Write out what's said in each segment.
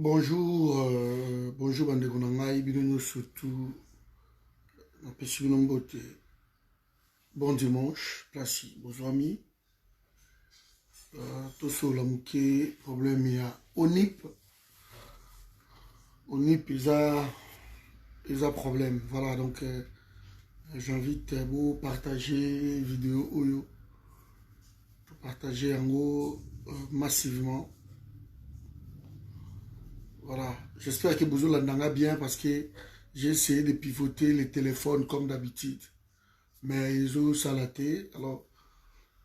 Bonjour, bonjour bandeko na ngai bino surtout napesi bino mbote. Bon dimanche, place vos amis. Toso la muke problème ya ONIP. ONIP ils a problème. Voilà donc j'invite vous partager vidéo oyo. Partager en gros massivement. Voilà, j'espère que vous l'entendez bien parce que j'ai essayé de pivoter les téléphones comme d'habitude. Mais ils ont salaté. Alors,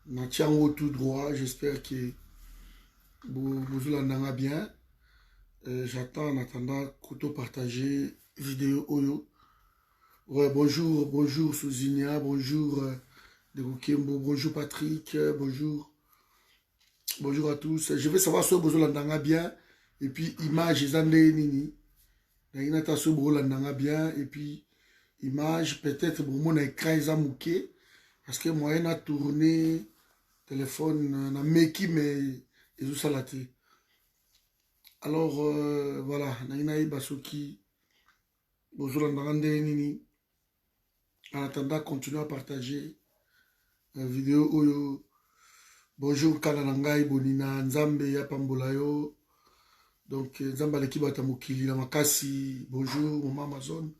on tient tout droit. J'espère que vous l'entendez bien. J'attends en attendant que vous partagez vidéo Oyo. Ouais, bonjour, bonjour Souzinia, bonjour Degokembo, bonjour Patrick, bonjour. Bonjour à tous. Je veux savoir si vous l'entendez bien. Et puis, image, ils ont des nini. Il y a bien. Et puis, image, peut-être pour mon écran, ils ont mouqué. Parce que moi, il a tourné téléphone, na meki, mais ils ont salaté. Alors, voilà. Il y a basoki. Bonjour, nini. En attendant, continuez à partager la vidéo. Oyo. Bonjour, Kananangai, Bonina, Nzambe, Yapambolayo. Donc, Nzamba l'équipe à Tamokili, la Makasi, bonjour, Maman Amazon,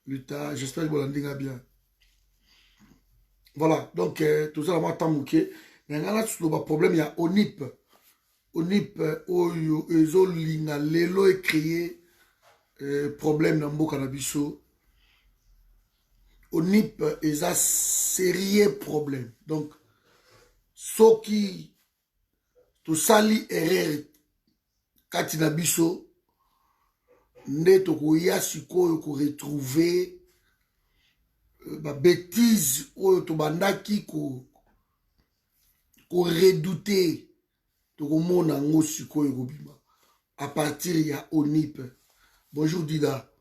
Luta, j'espère que vous l'entendez bien. Voilà, donc, tout ça, là, Tamouké. Mais il y a un problème, il y a ONIP. ONIP, Oyo, Ezolinga, Lelo est créé problème dans le Canabiso. ONIP, ils ont sérieux problème. Donc, ceux qui, tout ça, l'erreur, Katina biso nde tokoya sikoyo ko retrouver ba bêtise oyo to bandaki ko redouter tokomona ngo sikoyo ko bima à partir ya ONIP. Bonjour Dida.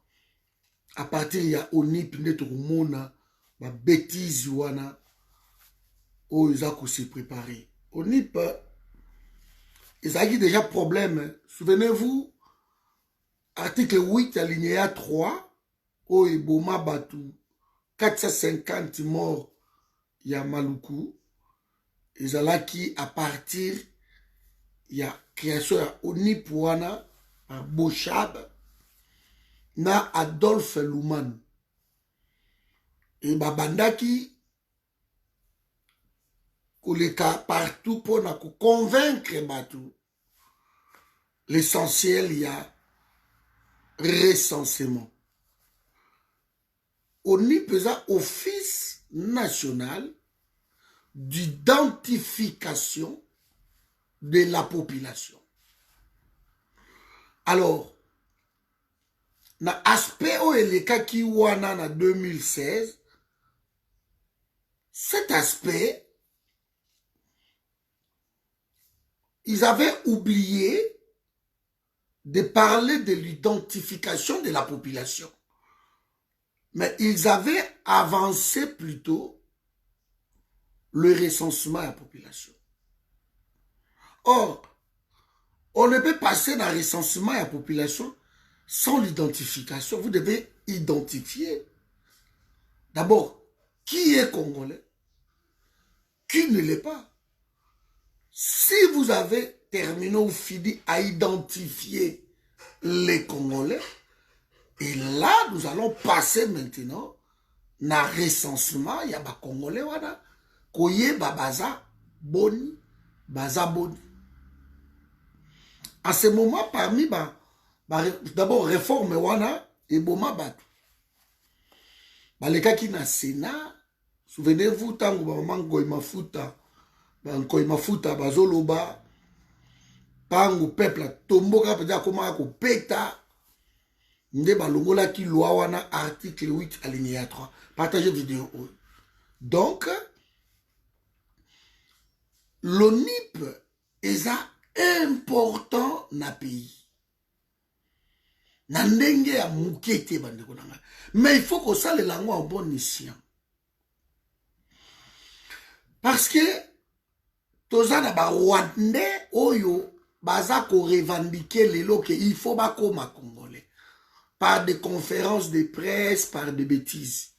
À partir ya ONIP nde tokomona ba bêtise wana oyo za ko se préparer. ONIP ils ont déjà problème. Souvenez-vous, article 8, alinéa 3, au Eboma Batu, 450 morts, il y a Maluku. Ils ont qui à partir, il y a création à Onipouana, à Bochab, na Adolphe Luman. Et Babandaki, koleka partout pour convaincre Batou. L'essentiel, il y a recensement. ONIP a Office national d'identification de la population. Alors, na aspect où il y a qui wana na 2016, cet aspect, ils avaient oublié de parler de l'identification de la population. Mais ils avaient avancé plutôt le recensement de la population. Or, on ne peut passer dans le recensement de la population sans l'identification. Vous devez identifier. D'abord, qui est congolais? Qui ne l'est pas? Si vous avez terminé ou fini à identifier les Congolais, et là, nous allons passer maintenant dans le recensement, il y a des Congolais, Koye Babaza Boni, Baza Boni. À ce moment, parmi, d'abord, réforme Wana et Boma Batu. Les cas qui na Sénat, souvenez-vous, tant que maman Goïmafuta, Koimafuta bazoloba pango peuple tomboka peut-être comment ko peta nde balongola ki loi wana article 8 alinéa 3 partagez vidéo. Donc l'ONIP est important na pays na ndenge ya mukete bandeko nanga, mais il faut que ça le langue en bon escient parce que tozana ba Rwandais oyo baza ko revendiquer lelo que il faut bakoma congolais par des conférences de presse, par des bêtises.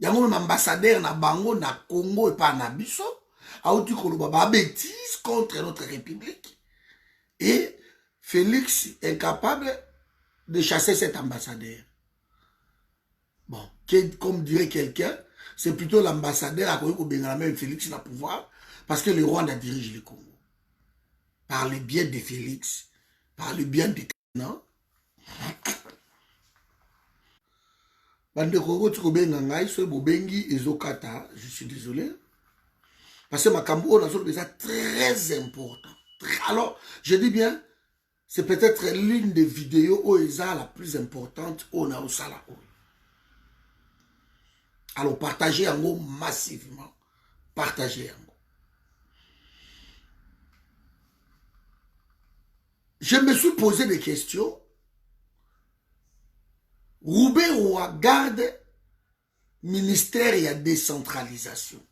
Yango même ambassadeur na bango na Congo et pas na biso auti koloba ba bêtises contre notre république et Félix est incapable de chasser cet ambassadeur. Bon, comme dirait quelqu'un, c'est plutôt l'ambassadeur à Koyoko Félix n'a pouvoir parce que le Rwanda dirige le Congo. Par le bien de Félix, par le bien de non. Bande Koko Tukobenga ngai so bobengi ezokata, je suis désolé. Parce que ma cambo est très important. Alors, je dis bien, c'est peut-être l'une des vidéos où Eza la plus importante on a au Sala. Alors, partagez en gros massivement. Partagez en gros. Je me suis posé des questions. Roubaix garde ministère et décentralisation.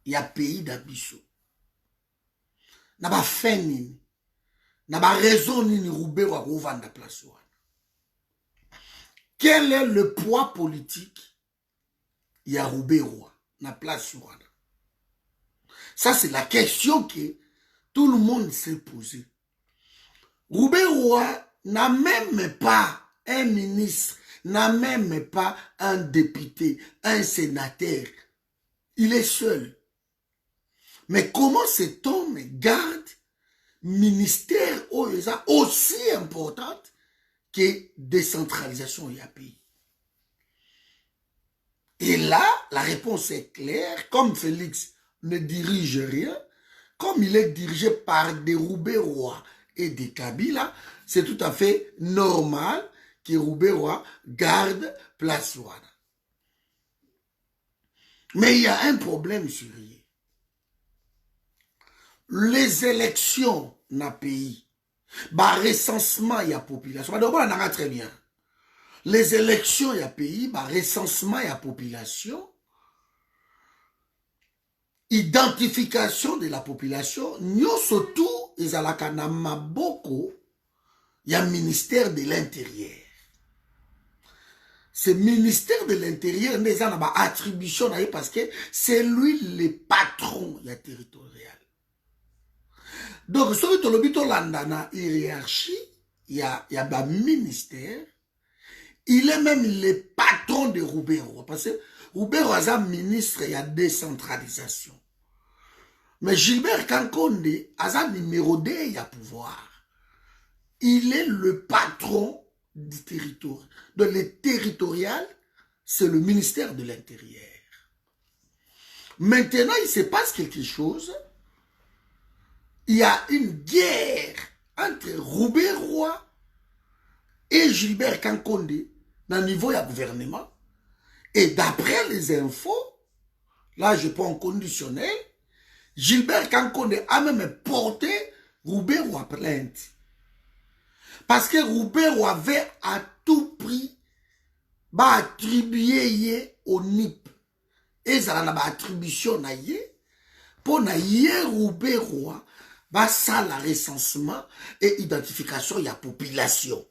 Il y a pays d'Abisso. N'a pas fait ni. N'a pas raison ni Roubaix ou vendre la place. Quel est le poids politique? Il y a Roubaix na place. Ça, c'est la question que tout le monde s'est posée. Roubaix n'a même pas un ministre, n'a même pas un député, un sénateur. Il est seul. Mais comment cet homme garde ministère aussi importante que décentralisation et pays? Et là, la réponse est claire. Comme Félix ne dirige rien, comme il est dirigé par des Roubaix et des Kabila, c'est tout à fait normal que Roubaix garde place. Mais il y a un problème sérieux. Les élections dans le pays, bah recensement il y a population. Donc on a très bien. Les élections il y a pays, bah recensement il y a population. Identification de la population, nous surtout ils ont la maboko, il y a ministère de l'Intérieur. Ce ministère de l'Intérieur n'est pas attribution parce que c'est lui le patron de la territoriale. Donc, sur le lobito landana hiérarchie, il y a un ministère, il est même le patron de Roubaix. Parce que Roubaix est un ministre, il y a décentralisation. Mais Gilbert Kankonde, à numéro 2, il y a pouvoir. Il est le patron du territoire. Donc, le territorial, c'est le ministère de l'Intérieur. Maintenant, il se passe quelque chose. Il y a une guerre entre Roubaix et Gilbert Kankonde dans le niveau du gouvernement. Et d'après les infos, là je prends en conditionnel, Gilbert Kankonde a même porté Roubaix plainte. Parce que Roubaix avait à tout prix attribué au NIP. Et ça a une attribution pour Roubaix ça la recensement et identification de la population.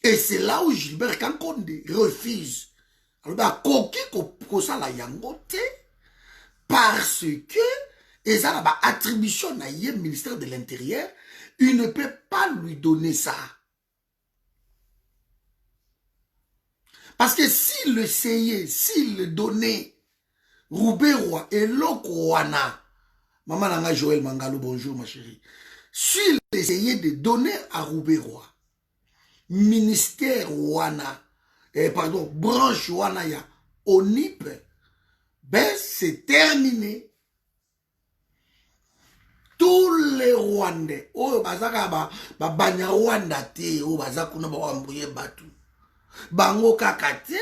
Et c'est là où Gilbert Kankonde refuse. Alors, parce que ils ont attribution à le ministère de l'Intérieur, il ne peut pas lui donner ça. Parce que s'il le essayait, s'il le donnait, Roubaix et Lokouana, Maman Nanga Joël Mangalo, bonjour ma chérie. S'il essayait de donner à Roubaix ministère branche Wanaya, au NIP, ben c'est terminé. Tous les Rwandais, bazaka banya Rwanda te, bazakuna bawambuye batu. Bango kakate,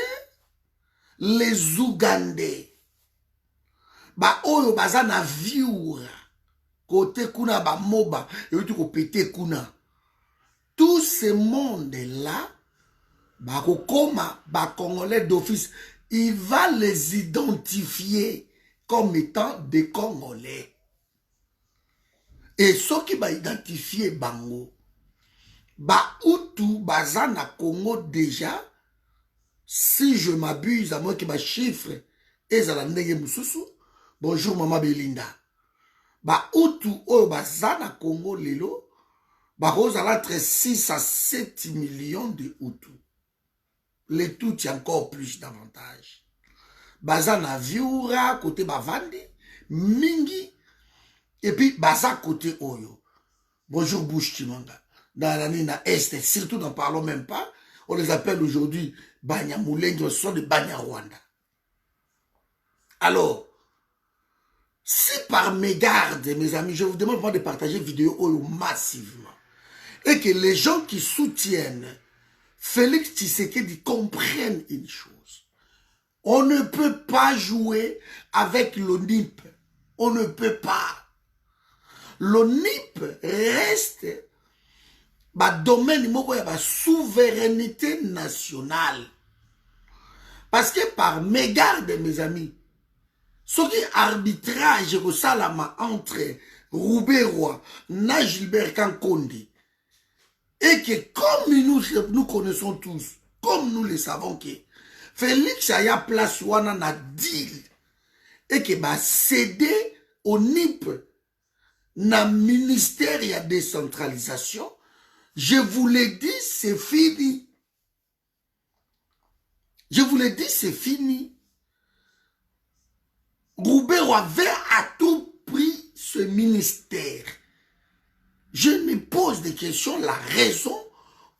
les Ougandais. Oyo baza na viura côté kuna ba moba et tu ko pété kuna tout ce monde là congolais d'office, il va les identifier comme étant des Congolais. Et ceux qui va identifier bango, ba Hutu baza na Congo déjà, si je m'abuse, à moins que ma chiffre ezala ndenge mususu, bonjour maman Belinda. Ba Hutu oyo baza na Congo lelo, ba kozala entre 6 à 7 millions de Hutu. Les tout y encore plus davantage. Baza na viura côté bavandi, mingi, et puis baza côté oyo. Bonjour Bush Chimanga. Dans la na Est, surtout n'en parlons même pas, on les appelle aujourd'hui Banyamulenge, ce sont des Banyarwanda. Alors, si par mégarde, mes amis, je vous demande vraiment de partager vidéo oyo massivement, et que les gens qui soutiennent Félix Tshisekedi comprennent une chose. On ne peut pas jouer avec l'ONIP. On ne peut pas. L'ONIP reste domaine de souveraineté nationale. Parce que par mégarde, mes amis, ce qui est arbitrage entre Roubaix-Roy et Gilbert Kankonde, et que comme nous connaissons tous, comme nous le savons que Félix a place wana na deal, et que va céder au NIP na ministère de la décentralisation, je vous l'ai dit, c'est fini. Je vous l'ai dit, c'est fini. Roubaix avait à tout prix ce ministère. Je me pose des questions, la raison,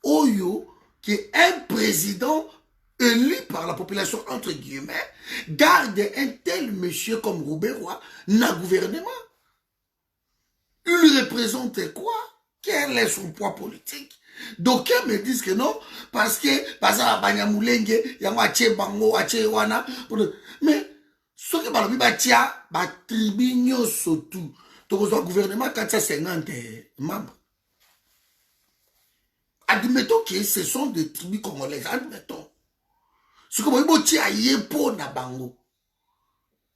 Oyo, qui est un président élu par la population, entre guillemets, garde un tel monsieur comme Roubaix-Roy dans le gouvernement. Il représente quoi? Quel est son poids politique? D'aucuns me disent que non, parce que, par exemple, Banyamulenge, yango ache bango, ache wana, mais, ce que balobi batia, tribunio surtout, donc le gouvernement 450 membres. Admettons que ce sont des tribus congolaises, admettons. Ce que vous tia yepo na bango.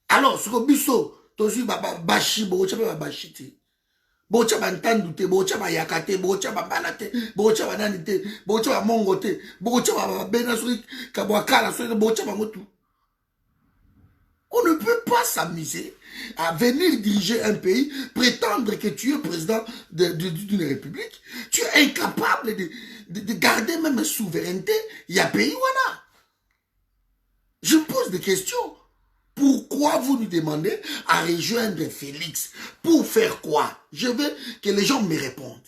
Alors, ce que biso, tozu bashi, bocha bashiti. Bocha bantandu te, bocha bayakate, bocha babalate, bocha bananite, bocha bamongote, bocha babenasuri, kabwakala, bocha bangotu. On ne peut pas s'amuser à venir diriger un pays, prétendre que tu es président d'une république. Tu es incapable de garder même la souveraineté. Il y a pays voilà. Je me pose des questions. Pourquoi vous nous demandez à rejoindre Félix? Pour faire quoi? Je veux que les gens me répondent.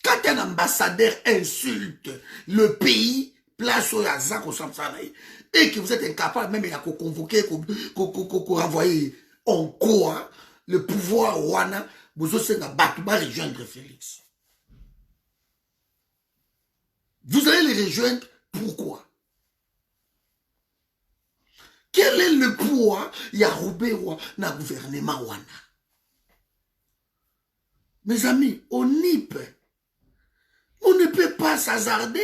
Quand un ambassadeur insulte le pays, place au Yazak au Samsanaï, et que vous êtes incapable même de convoquer, de renvoyer en quoi le pouvoir Wana, vous osez rejoindre Félix. Vous allez les rejoindre, pourquoi? Quel est le poids Yaroubewa dans le gouvernement Wana? Mes amis, on ne peut pas s'hasarder.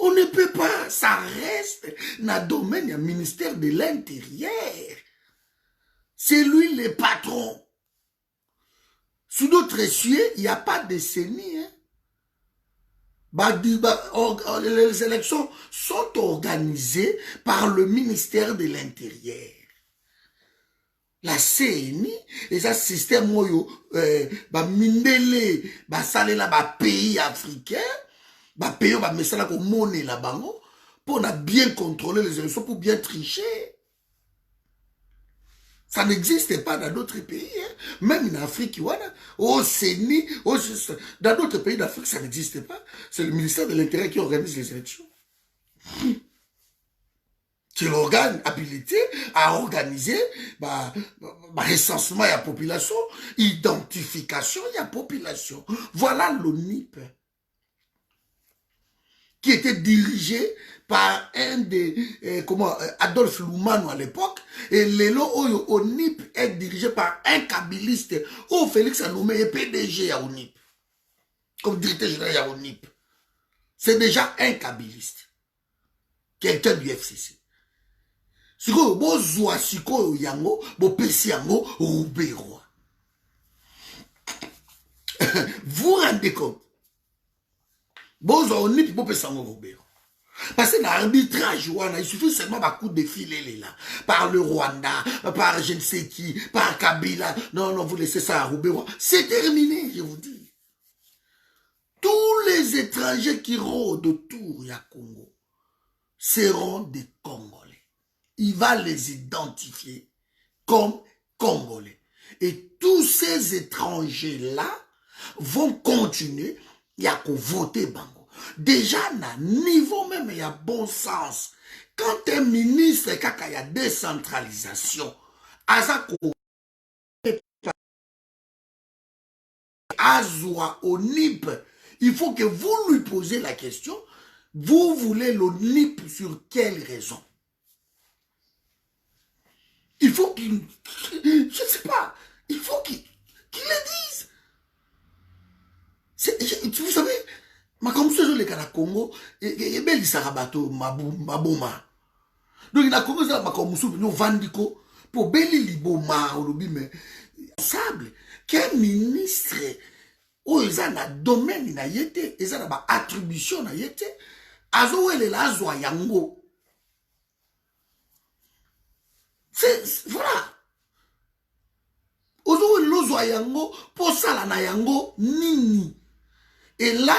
On ne peut pas, ça reste dans le domaine du ministère de l'Intérieur. C'est lui le patron. Sous d'autres cieux, il n'y a pas de décennie. Les élections sont organisées par le ministère de l'Intérieur. La CNI, les systèmes mindele, pays africains, pays monnaie pour bien contrôler les élections, pour bien tricher. Ça n'existe pas dans d'autres pays, hein. Même en Afrique, au CENI, dans d'autres pays d'Afrique, ça n'existe pas. C'est le ministère de l'Intérieur qui organise les élections. C'est l'organe habilité à organiser recensement de la population, identification de la population. Voilà l'ONIP, qui était dirigé par un des, Adolphe Lumano à l'époque, et Lelo ONIP est dirigé par un kabiliste, Félix a nommé PDG à ONIP, comme directeur général à ONIP. C'est déjà un kabiliste, quelqu'un du FCC. Sikoyo bozwa sikoyo yango bopesi yango Roubaix-Roi. Vous rendez compte? Bozwa onipi bopesi yango Roubaix-Roi. Parce que l'arbitrage, il suffit seulement d'un coup de filet là, par le Rwanda, par je ne sais qui, par Kabila. Non, non, vous laissez ça à Roubaix-Roi. C'est terminé, je vous dis. Tous les étrangers qui rôdent autour du Congo seront des Congolais. Il va les identifier comme Congolais. Et tous ces étrangers-là vont continuer à voter Bango. Déjà, à niveau même, il y a bon sens. Quand un ministre, quand il y a décentralisation, Azwa Onip, il faut que vous lui posez la question, vous voulez l'Onip sur quelle raison? Il faut qu'il, je ne sais pas, il faut qu'il le dise. Vous savez, ma comme ce les cas Congo et bel sarabato maboma donc na Congo ça ma comme soupe nous vandiko pour beli liboma au lobi mais sable quel ministre o ezana domaine na yete ezana ba attribution na yete azo wele la zwa yango c'est voilà ozo wele lo zwa yango pour sala na yango nini. Et là,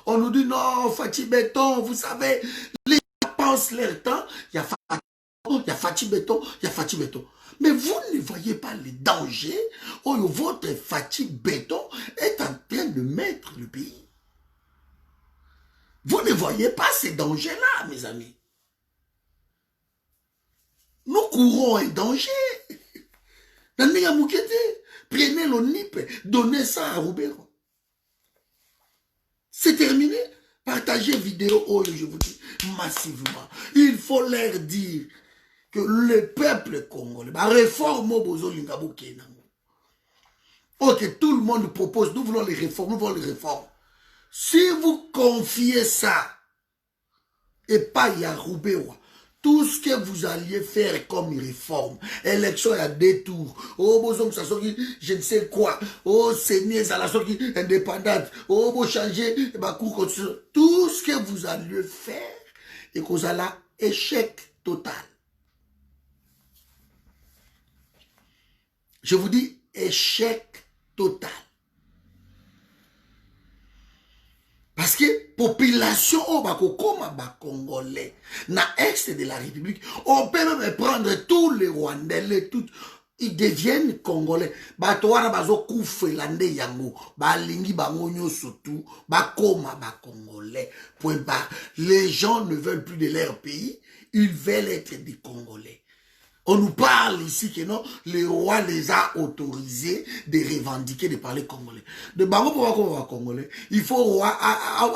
on nous dit non, Fatih Béton, vous savez, les gens pensent leur temps, il y a Fatih Béton, il y a Fatih Béton. Mais vous ne voyez pas les dangers où votre Fatih Béton est en train de mettre le pays. Vous ne voyez pas ces dangers-là, mes amis. Nous courons un danger. Prenez l'ONIP, donnez ça à Roubaix-Roi. C'est terminé. Partagez vidéo, oh, je vous dis, massivement. Il faut leur dire que le peuple congolais, réforme au bozo lingabo kenango. Ok, tout le monde propose, nous voulons les réformes, nous voulons les réformes. Si vous confiez ça, et pas à Roubaix-Roi, tout ce que vous alliez faire comme réforme, élection à deux tours, oh, bozo, je ne sais quoi, oh, Seigneur, ça la sortie indépendante, oh, vous changer, tout ce que vous alliez faire, et que vous allez échec total. Je vous dis échec total. Parce que population au Congolais, na est de la République, on peut même prendre tous les Rwandais, ils deviennent Congolais. Batouara bazo koufelande yango, balingi bangonyo surtout, bakoma ba Congolais. Point barre. Les gens ne veulent plus de leur pays, ils veulent être des Congolais. On nous parle ici que non, le roi les a autorisés de revendiquer, de parler congolais. De bango pour voir congolais, il faut roi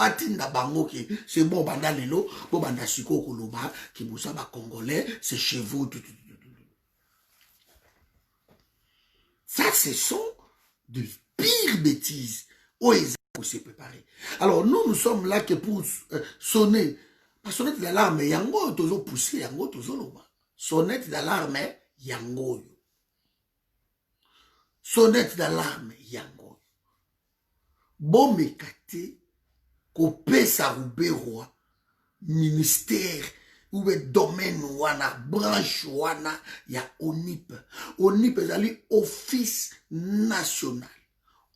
atinda bango qui c'est bon banda lelo, bon banda siko koloba, qui boussa ba congolais, c'est chez vous. Ça, ce sont de pires bêtises. Où ils ont s'est préparé. Alors nous sommes là que pour sonner, pas sonner de l'alarme, yango toujours poussé, yango toujours loba. Sonnette d'alarme, yango. Sonnette d'alarme, yango. Bon mekate, kopé sa Roubaix-Roi, ministère, ou domaine wana, branche wana, ya ONIP. ONIP est allé office national.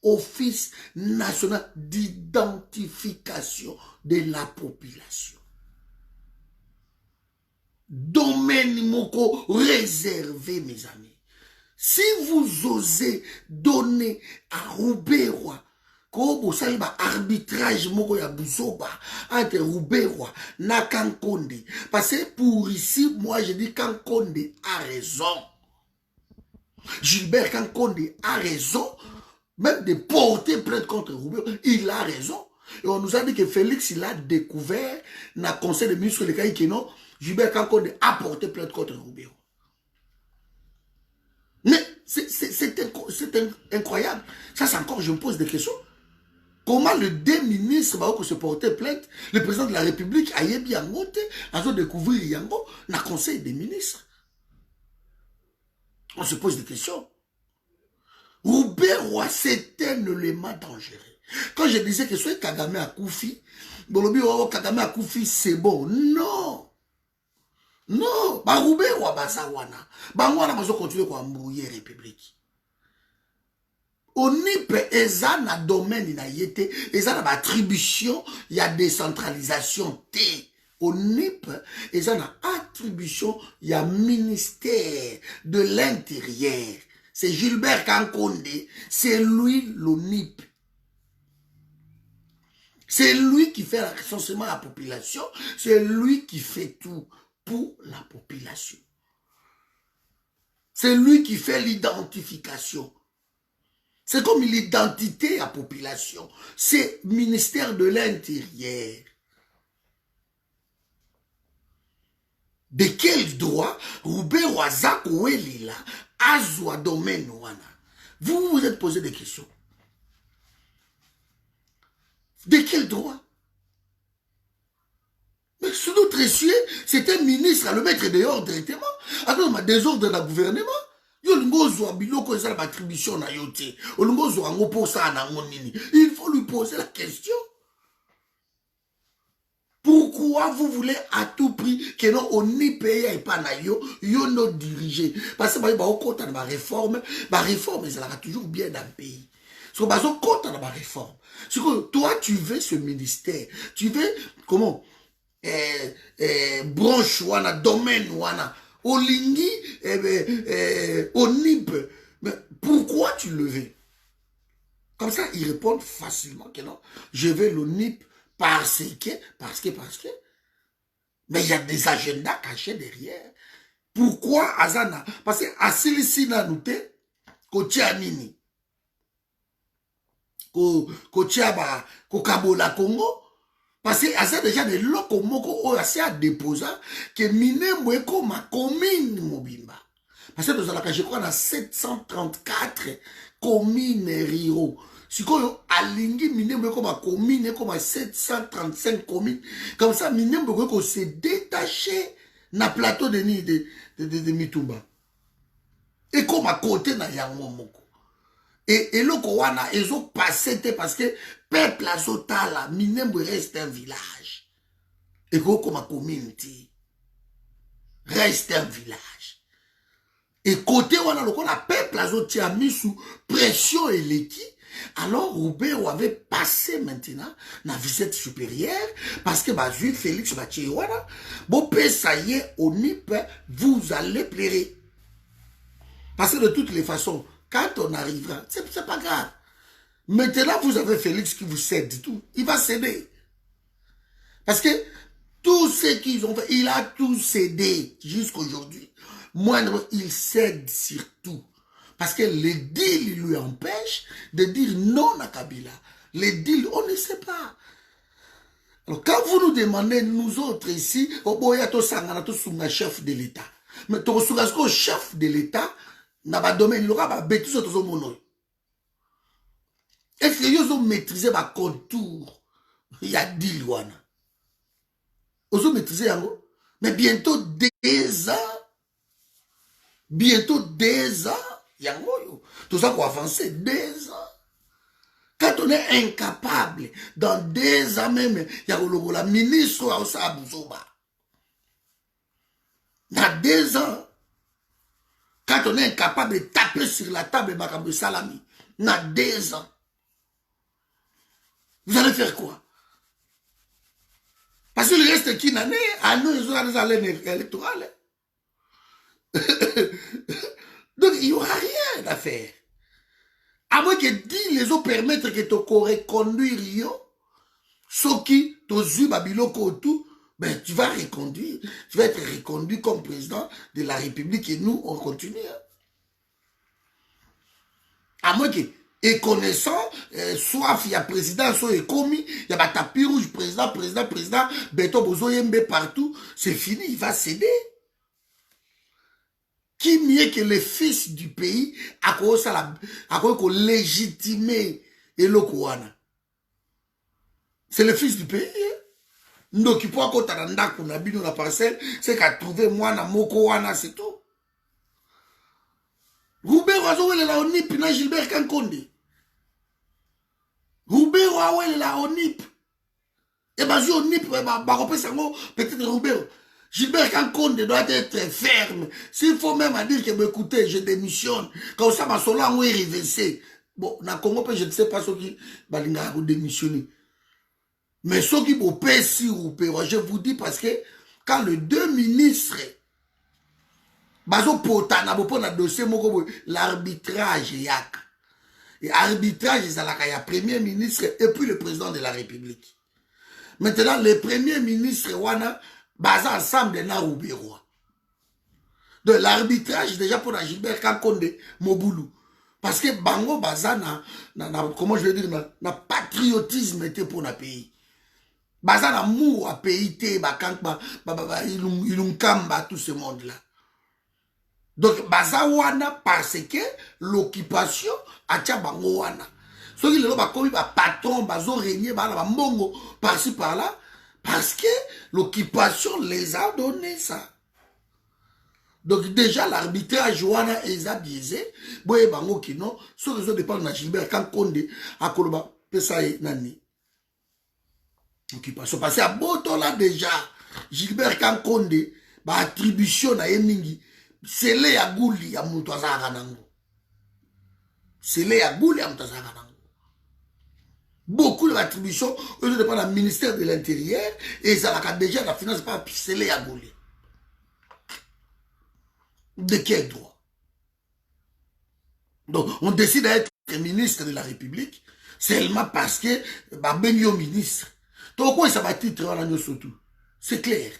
Office national d'identification de la population. Domaine moko réservé, mes amis. Si vous osez donner à Roubaix-Roi, comme ça, il y a arbitrage moko ya buzoba entre Roubaix-Roi na Kankonde. Parce que pour ici, moi je dis Kankonde a raison. Gilbert Kankonde a raison, même de porter plainte contre Roubaix-Roi, il a raison. Et on nous a dit que Félix, il a découvert dans le conseil des ministres de l'État que non, Gilbert Kankonde a porté plainte contre Roubaix-Roi. Mais c'est incroyable. Ça, c'est encore, je me pose des questions. Comment le deux ministres va se porter plainte? Le président de la République a bien monté, a découvert Yango, dans le conseil des ministres. On se pose des questions. Roubaix-Roi, c'est un élément dangereux. Quand je disais que soit Kagame à Koufi, Kagame à Koufi, c'est bon. Non. Non. Roubaix-Roi, Bazawana. Wana, va continuer à embrouiller la République. ONIP, eza na domaine na yete, eza na attribution, il y a décentralisation T. ONIP, eza na attribution, il y a ministère de l'Intérieur. C'est Gilbert Kankonde, c'est lui l'ONIP. C'est lui qui fait le recensement de la population, c'est lui qui fait tout pour la population. C'est lui qui fait l'identification. C'est comme l'identité à la population. C'est le ministère de l'Intérieur. De quel droit Roubaix-Roi Ouelila Azwa domaine wana? Vous vous êtes posé des questions. De quel droit? Mais sous notre essieu, c'est un ministre à le mettre dehors directement. Alors, ma désordre dans le gouvernement. Il faut lui poser la question. Pourquoi vous voulez à tout prix que non on n'y paye et pas na yo no diriger? Parce que bah au compte de ma réforme ça va toujours bien dans le pays. Parce que bah au compte de ma réforme. Parce que toi tu veux ce ministère, tu veux comment branche wana domaine wana Olingi, Onip. Mais pourquoi tu le veux? Comme ça, ils répondent facilement que non. Je veux l'Onip parce que. Mais il y a des agendas cachés derrière. Pourquoi Azana? Parce que Asilisi na noute, Kotia Nini, Kotia ba, Kokabola Congo. Parce qu'il y a déjà des locaux qui assez à déposer que Minembo est comme ma commune Mobimba. Parce que nous allons, je crois, dans 734 communes ruraux. Si on a Lingui, Minembo est comme ma commune, comme 735 communes. Comme ça, Minembo s'est détaché dans le plateau de Mitumba. Et comme à côté de Yango Moko. Et le Kowana, ils ont passé parce que peuple azotala, Minembo reste un village. Et comme ma communauté reste un village. Et côté wana le peuple azotia mis sous pression et l'équipe. Alors Roubaix avait passé maintenant la visite supérieure parce que Bazu Félix Bachiwana, bon ça y est, Onip, vous allez plaire. Parce que de toutes les façons, quand on arrivera, c'est pas grave. Maintenant, vous avez Félix qui vous cède tout. Il va céder. Parce que tout ce qu'ils ont fait, il a tout cédé jusqu'aujourd'hui. Moindre, il cède surtout. Parce que les deals lui empêchent de dire non à Kabila. Les deals, on ne sait pas. Alors, quand vous nous demandez, nous autres ici, il y a tout chef de l'État. Mais tout chef de l'État, n'a pas domaine, il aura bêtise sur tout monde. Est-ce qu'ils ont maîtrisé ma contour? Il y a 10 lois. Ils ont maîtrisé yango. Mais bientôt 2 ans. Bientôt 2 ans. Yango. Tout ça pour avancer 2 ans. Quand on est incapable, dans 2 ans même, il y a la ministre à Osabuzoba. Dans 2 ans. Quand on est incapable de taper sur la table de Salami, dans 2 ans, vous allez faire quoi? Parce que le reste qui n'en est, à nous, ils ont des allées électorales. Donc, il n'y aura rien à faire. À moins que les autres permettent que tu reconduire, ce qui, tu babiloko tout, ben, tu vas reconduire. Tu vas être reconduit comme président de la République et nous, on continue. À moins que, et connaissant, soit il y a président, soit il y a commis, il y a tapis rouge, président, Beto Bozo Yembe partout, c'est fini, il va céder. Qui mieux que les fils du pays à cause de légitimer et le Kouana. C'est le fils du pays. Hein? Donc, il faut qu'on ait dans la parcelle, c'est qu'à trouver moi, na moko wana, c'est tout. Roubert Wazo, il est là au NIP, na Gilbert Kankonde. Roubert Wazo, il est là au NIP. Et bien, si au NIP, peut-être Roubert. Gilbert Kankonde doit être ferme. S'il faut même dire que, écoutez, je démissionne. Comme ça, ma sola, on est reversé. Bon, dans le Congo, je ne sais pas ce qui va démissionner. Mais ce qui vous paie si vous paie, je vous dis parce que quand les deux ministres, l'arbitrage, et l'arbitrage, c'est le premier ministre et puis le président de la République. Maintenant, le premier ministre, wana, basé ensemble na Roubero. De l'arbitrage, déjà pour la Gilbert Kankonde, Moboulou. Parce que Bango Bazana, comment je vais dire, na patriotisme était pour le pays. Bazan amour à pays ilungkamba tout ce monde là. Donc bazawana parce que l'occupation a tia bango wana. Ce qui le bakomi ba patron bazo régner ba la mbongo par-ci par-là parce que l'occupation les a donné ça. Donc déjà l'arbitrage wana eza biaisé boye bango kino ce réseau dépend na Gilbert Kankonde akoloba pesa nani. Occupation. Parce qu'à Boto là déjà, Gilbert Kankonde, ba attribution na Yemingi, c'est les à Gouli à Moutazara Nango. C'est les à Gouli à Moutazara Nango. Beaucoup d'attributions, eux dépendent du ministère de l'Intérieur, et ça a déjà la finance pas c'est les à Gouli. De quel droit? Donc, on décide d'être ministre de la République, seulement parce que, bah, ben yo ministre. Pourquoi ça va titre surtout? C'est clair.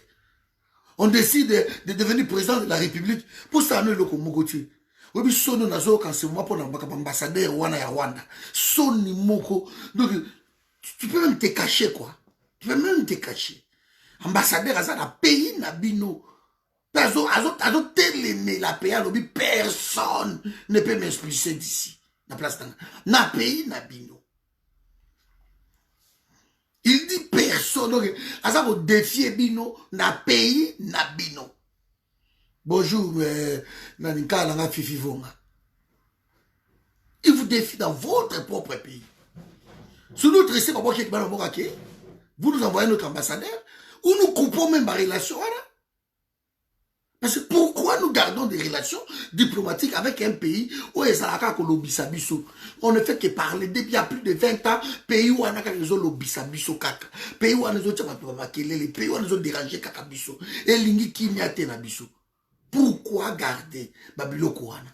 On décide de devenir président de la République pour ça nous le Mogoti. Oui, sono nazo quand c'est moi pour l'ambassadeur Rwanda. Soni moko. Donc tu peux même te cacher quoi. Tu peux même te cacher. Ambassadeur à ça pays nabino. Azo télé la pays lobby personne ne peut m'expulser d'ici. La place na pays nabino. Il dit personne. Donc, à ça, vous défiez Bino, na pays, na Bino. Bonjour, Nanika, Nanga Fifi Vonga. Il vous défie dans votre propre pays. Sur notre essai, vous nous envoyez notre ambassadeur, ou nous coupons même ma relation. Parce que pourquoi nous gardons des relations diplomatiques avec un pays où les Alaka Kolobisabiso? On ne fait que parler depuis il y a plus de 20 ans, pays où on a réseau Lobisabiso kaka, pays où on a les pays où on a dérangé Kakabiso, et Lingi Kimia Tenabiso. Pourquoi garder Babiloko Wana?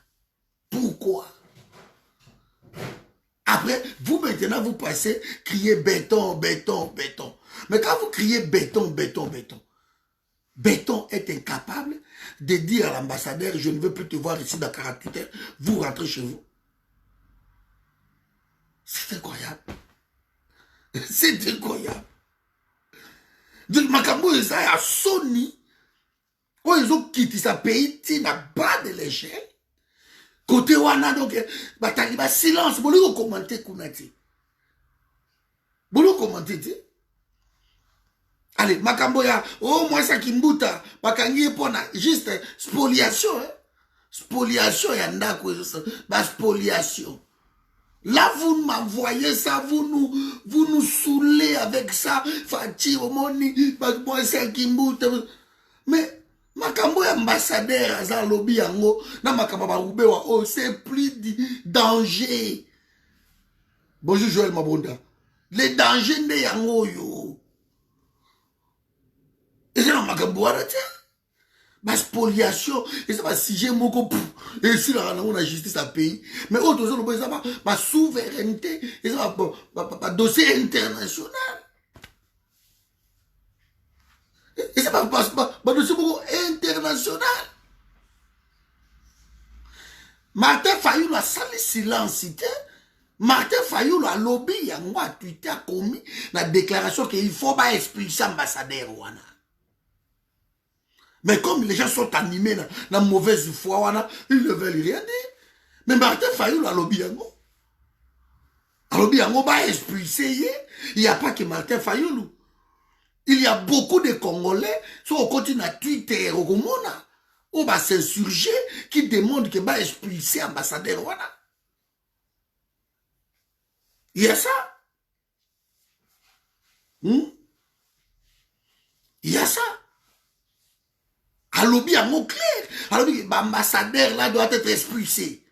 Pourquoi? Après, vous maintenant vous passez crier béton, béton, béton. Mais quand vous criez béton, béton, béton, Béton est incapable de dire à l'ambassadeur, je ne veux plus te voir ici dans 48 heures, vous rentrez chez vous. C'est incroyable. C'est incroyable. Donc, Makambo, ils ont Sony, ils ont quitté sa pays, ils n'ont pas de l'échelle. Côté Wana, donc, Bataliba, silence, vous voulez commenter, Kounati. Vous voulez commenter, allez, Makamboya, oh, moi, ça qui m'bouta, Makangi, pona, juste spoliation, hein. Spoliation, yanda, spoliation. Là, vous m'envoyez ça, vous nous saoulez avec ça, Fati, Omoni, moi, ça qui m'bouta. Mais, Makamboya, ambassadeur, Azar Lobby, Yango, na Makamba, Roubewa, oh, c'est plus danger. Bonjour, Joël Mabonda. Les dangers de Yango, yo. Et c'est un Makamboya, tiens. Ma spoliation, et ça va si j'ai mon coup, et si on a justice à pays, mais autres choses, ça va, ma souveraineté, et ça va, dossier international. Et ça va, ma dossier international. Martin Fayou a sali silence, Martin Fayou a lobby, il y a moi, Twitter a commis la déclaration qu'il faut pas expulser l'ambassadeur Wana. Mais comme les gens sont animés dans la mauvaise foi, ils ne veulent rien dire. Mais Martin Fayou a lobby. Alors, bien, on va expulser. Il n'y a pas que Martin Fayoulou. Il y a beaucoup de Congolais, qui sont au continent Twitter, au Gomona, on va s'insurger, qui demandent que va expulser l'ambassadeur. Voilà. Il y a ça. Il y a ça. Alors, bien, mot clair. Alors, l'ambassadeur là doit être expulsé.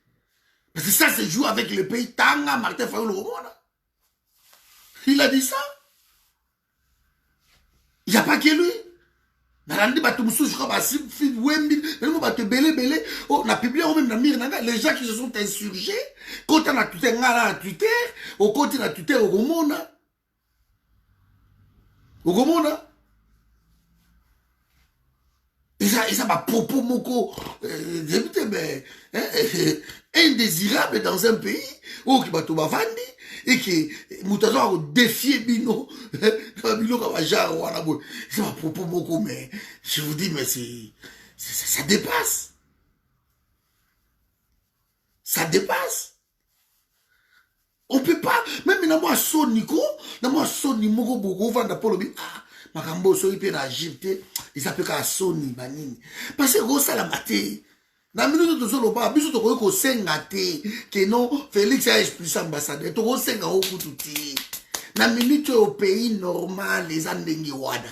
Parce que ça se joue avec le pays Tanga, Martin Fayoulou. Il a dit ça. Il n'y a pas que lui. Les gens qui se sont insurgés, quand on a Twitter, au côté de Twitter, au Gomona. Au Gomona. Et ça va propos moko indésirable dans un pays où qui va tout vendre et qui moutazo défier bino bino comme genre voilà bon ça va propos moko mais je vous dis mais ça dépasse, ça dépasse. On peut pas même dans moi soniko dans moi soni moko boko vendre pour le makambo so ipe na Egypte ils appellent ka soni banini parce que go sala maté na minute to solo ba biso to ko senga te que non Félix a expulsé ambassadeur to ko senga o kututi na minute au pays normal les andengi wada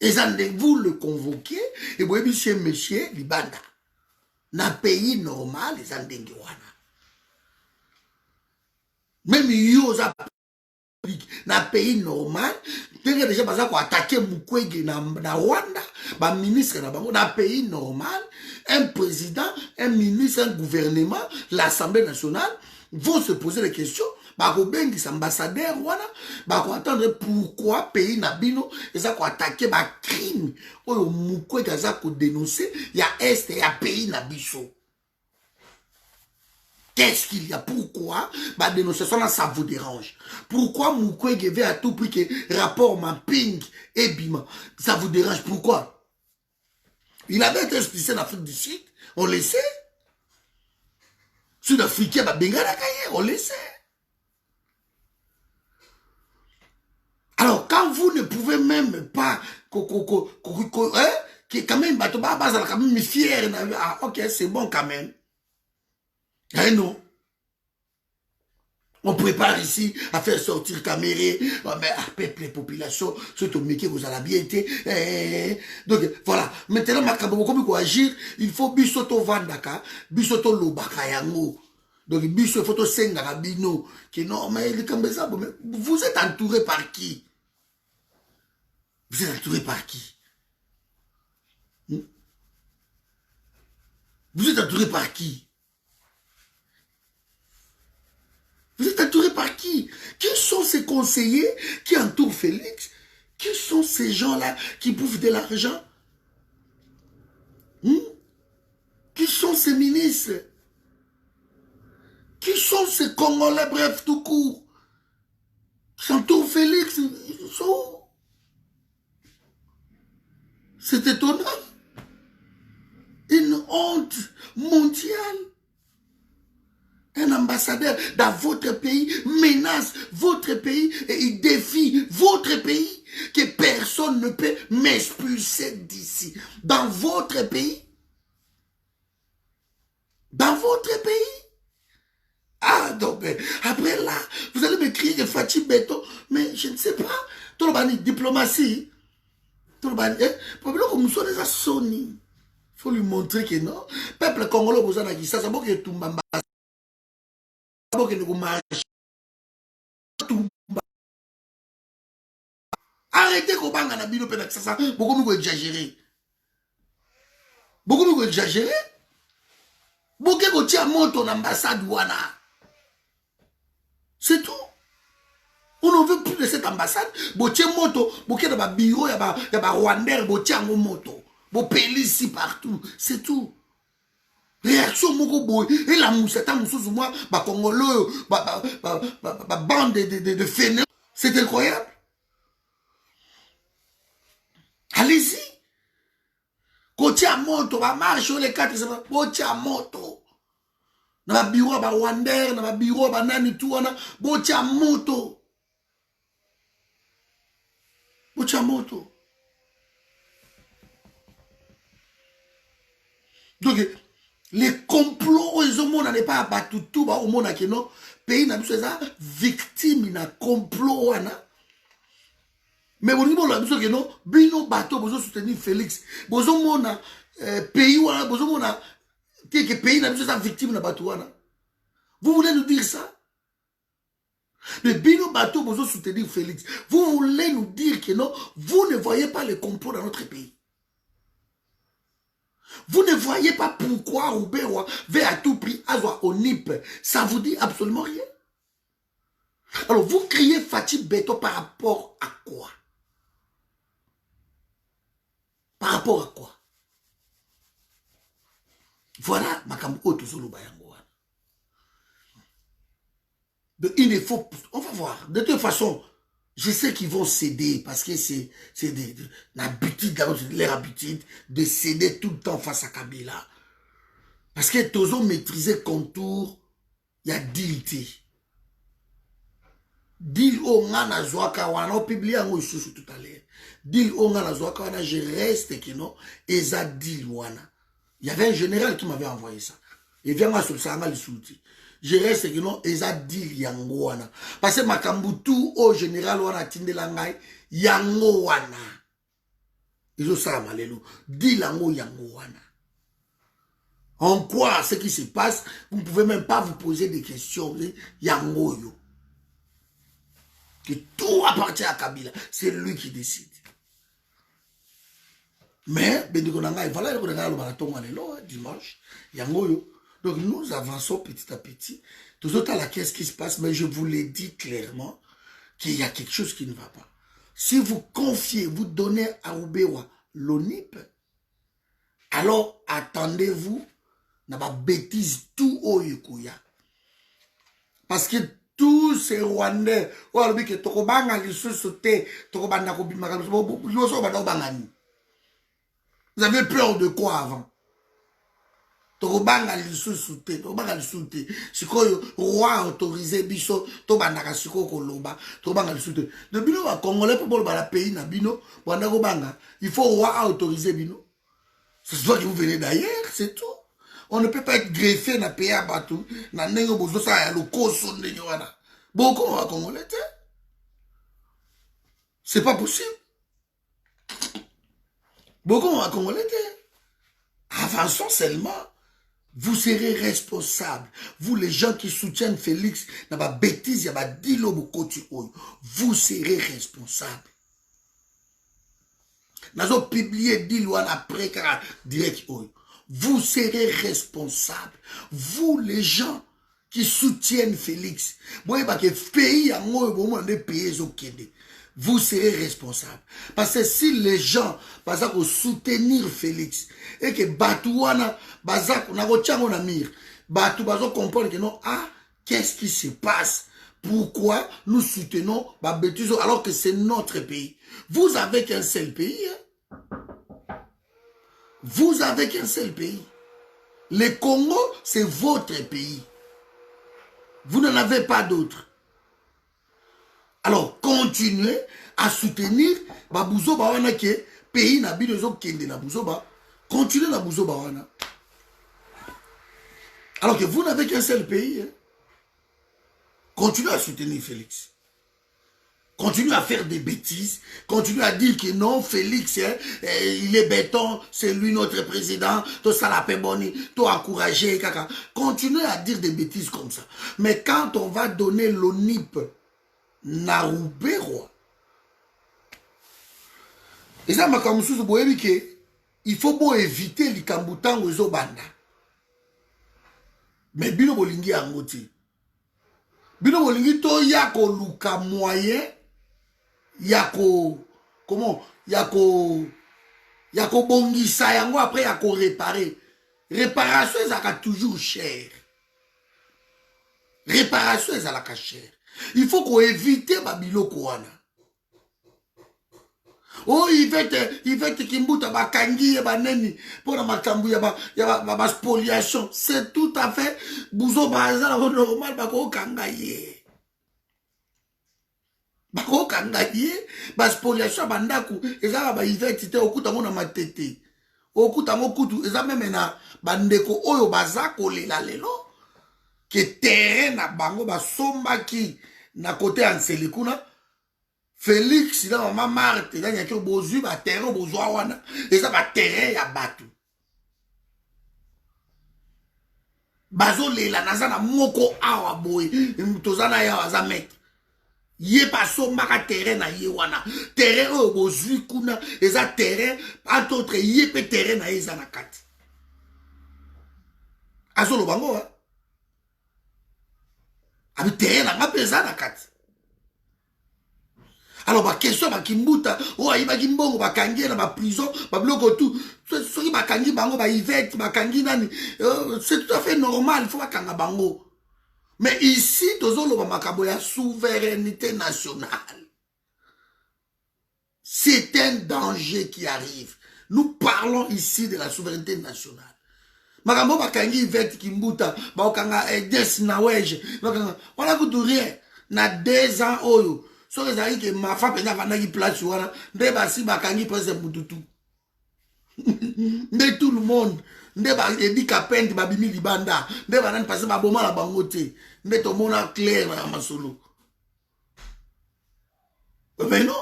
les andengi vous le convoquez et vous monsieur libanda na pays normal les andengi wada même yoza na pays normal ndenge déjà baza ko attaquer Mukwege na Rwanda ba ministre na bango na pays normal un président un ministre un gouvernement l'Assemblée nationale vont se poser des questions ba ko bengi ambassadeur wana ba ko attendre pourquoi pays na bino eza ko attaquer ba crime oyo Mukwege aza ko dénoncer ya est ya pays na biso. Qu'est-ce qu'il y a? Pourquoi ma dénonciation là, ça vous dérange? Pourquoi Mukwege veut à tout prix que rapport mapping et bima? Ça vous dérange? Pourquoi? Il avait été expulsé en Afrique du Sud, on le sait. Sud-Africain, on le sait. Alors, quand vous ne pouvez même pas, que quand même, quand même fier, ah, ok, c'est bon quand même. Eh non. On prépare ici à faire sortir Caméré, mais à peuple les populations, surtout que vous allez bien été. Donc voilà, maintenant, comme il faut agir, il faut bisoto vandaka, bisoto lobaka yango. Donc bisoto photo senga bino, qui non, mais vous êtes entouré par qui? Vous êtes entouré par qui? Vous êtes entouré par qui? Vous êtes entouré par qui? Qui sont ces conseillers qui entourent Félix? Qui sont ces gens-là qui bouffent de l'argent? Qui sont ces ministres? Qui sont ces Congolais, bref, tout court? Qui entourent Félix? Ils sont... C'est étonnant. Une honte mondiale. Un ambassadeur dans votre pays menace votre pays et il défie votre pays que personne ne peut m'expulser d'ici. Dans votre pays? Dans votre pays? Ah, donc, après là, vous allez me crier que Fatih Beto, mais je ne sais pas. Tout le monde diplomatie. Tout le monde, problème comme nous sommes des Sony. Il faut lui montrer que non. Peuple congolais, vous en avez dit ça, c'est bon que tout le monde. Arrêtez qu'on parle à bino pédac ça beaucoup mieux exagérer. Beaucoup mieux exagérer. Beaucoup qu'on tient mon ton ambassade wana. C'est tout. On ne veut plus de cette ambassade. Botier moto, boké dans ba bureau, y a ba Rwandais, botier en moto. Bo peli ici partout, c'est tout. Réaction moko boy et la mousseta moussous moi ba congolais ba bande de fainéants. C'est incroyable. Allez-y. Côté à moto, va marcher les quatre, côté à moto. na ba bureau ba Wander, na ba bureau ba nani tout wana, botia moto. Botia moto. Donc les complots ils ont n'est pas abattu tout ba au monde que non pays na biso ça victime na complot wana. Mais au niveau la biso que non bino bateau besoin soutenir Félix. Besoin mona pays wana besoin mona que pays na biso ça victime na bateau wana. Vous voulez nous dire ça? Mais bino bateau besoin soutenir Félix. Vous voulez nous dire que non, vous ne voyez pas les complots dans notre pays. Vous ne voyez pas pourquoi Roubaix veut à tout prix avoir au NIP. Ça vous dit absolument rien. Alors vous criez Fatih Beto par rapport à quoi? Par rapport à quoi? Voilà ma cambo tout bayango. Il ne faut... On va voir. De toute façon, je sais qu'ils vont céder parce que c'est l'habitude, leur habitude de céder tout le temps face à Kabila. Parce que tous ont maîtrisé contour, il y a deal. Deal au ngana zwaka wana, on publie un mot tout à l'heure. Deal au ngana zwaka wana, je reste que non, et ça deal wana. Il y avait un général qui m'avait envoyé ça. Il vient à sur ça, le soutien. Je reste que non, et ça deal yango wana. Parce que makambutu au général wana tinde langai, yango wana. Ils ont ça malelo. Deal yango wana. En quoi ce qui se passe, vous ne pouvez même pas vous poser des questions. Yango yo. Que tout appartient à Kabila. C'est lui qui décide. Mais, voilà le marathon dimanche. Yango yo. Donc nous avançons petit à petit. Tout autres à la caisse qui se passe, mais je vous l'ai dit clairement qu'il y a quelque chose qui ne va pas. Si vous confiez, vous donnez à Roubaix l'ONIP, alors attendez-vous, n'a pas bêtise tout au Yukuya. Parce que tous ces Rwandais, vous avez peur de quoi avant? Tokobanga lisusuté, tokobanga lisusuté. Sikoyo roi autorisé biso, tobandaka siko koloba, tokobanga lisusuté. De bino wa congolais pour la pays na bino, banda kobanga, il faut roi autoriser bino. C'est soit que vous venez d'ailleurs, c'est tout. On ne peut pas être greffé na pays à batou, na nengo bozo sa ya loko son de wana. Beaucoup wa congolais, c'est pas possible. Beaucoup wa congolais, avançons seulement. Vous serez responsables. Vous, les gens qui soutiennent Félix, n'a pas bêtise, il y a pas dilo bokoti oyo. Vous serez responsables. Nazo publié dilo après car direct oyo. Vous serez responsables. Vous, les gens qui soutiennent Félix, moi pas que pays en oyo bon des pays au Kende. Vous serez responsable. Parce que si les gens bazak soutenir Félix et que Batouana bazak na gochango na mir, Batou bazo comprendre que non, ah, qu'est-ce qui se passe? Pourquoi nous soutenons Babetizo alors que c'est notre pays? Vous avez qu'un seul pays. Hein? Vous avez qu'un seul pays. Le Congo, c'est votre pays. Vous n'en avez pas d'autre. Alors, continuez à soutenir Babouzo Bawana qui est pays na binezo kende na Bouzoba. Continuez na Bouzo Bawana. Alors que vous n'avez qu'un seul pays. Hein. Continuez à soutenir Félix. Continuez à faire des bêtises. Continuez à dire que non, Félix, hein, il est béton, c'est lui notre président. Tout ça la paix bonne, tout encouragé, caca. Continuez à dire des bêtises comme ça. Mais quand on va donner l'ONIP, na Roubaix et ça m'a comme sous il faut beau éviter les kambutango zo banda mais bino bolingi angoti bino bolingi to yako luka moyen yako comment yako bongisa yango après yako réparer réparation ça toujours cher réparation ça la cher. Il faut qu'on évite Babilo Kouana. Oh, Yvette Kimbuta, bakangi, baneni, pour la makambu, ya spoliation. C'est tout à fait, bouzo, bazar, normal, bako kangaye. Bako kangaye, spoliation, bandaku, ezala ba Yvette, te okuta mona matete. Okuta mo kutu, ezala même na, bandeko, oyo bazako lela lelo, que terrain na bango, sombaki, na côté Anselikuna, Félix, il a maman Marthe, il a un bozu, ba terrain, bozoa wana, et ça va terrain ya batu. Bazo lela, nazana moko awa boy, tozana ya wazamet. Ye paso maka terrain na ye wana. Terrain o bozu kuna, et ça terrain, entre autres, ye pe terrain na ye zana kati. Azo lo bango, hein? Abi terrain na nga pe zana kati. Alors, ma question, ma kimbuta, oh, il m'a dit bon, ma kangi, ma prison, ma bloc tout. Ce ma kangi, bango, ma Yvette, ma kangi, nani. C'est tout à fait normal, il faut pas kanga bango. Mais ici, tozolo, ma kaboya, souveraineté nationale. C'est un danger qui arrive. Nous parlons ici de la souveraineté nationale. Makambo, ma kangi, Yvette, kimbuta, ma kanga, des, naweje, ma kanga, on a goûté rien. Na 2 ans, oyo. So les amis que ma femme n'a pas place voilà ne basi bakangi presse mututu ne tout le monde ne ba edi kapende babimi libanda ne ba nan passer ba boma la bangote ne to mona clair na masolo mais non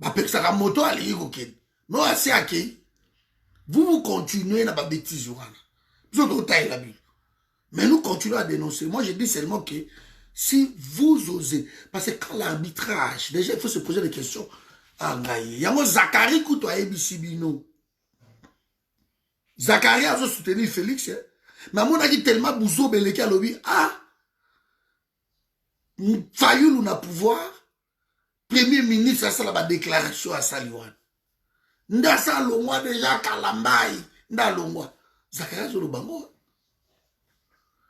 ba peksa ka moto ali koken non assez aki vous continuez na ba bêtise voilà vous autres taille la Bible mais nous continuons à dénoncer. Moi je dis seulement que si vous osez, parce que quand l'arbitrage, déjà il faut se poser des questions. Ah, il y a un Zachary Kouto à Ebisibino. Zachary a soutenu Félix. Hein? Mais à mon avis, tellement Bouzo Beleke a lobby. Ah, Fayoul n'a pouvoir. Premier ministre, ça la déclaration à Saliwan. Nda sa longwa déjà Kalambaï. Nda longwa. Zachary a le bango.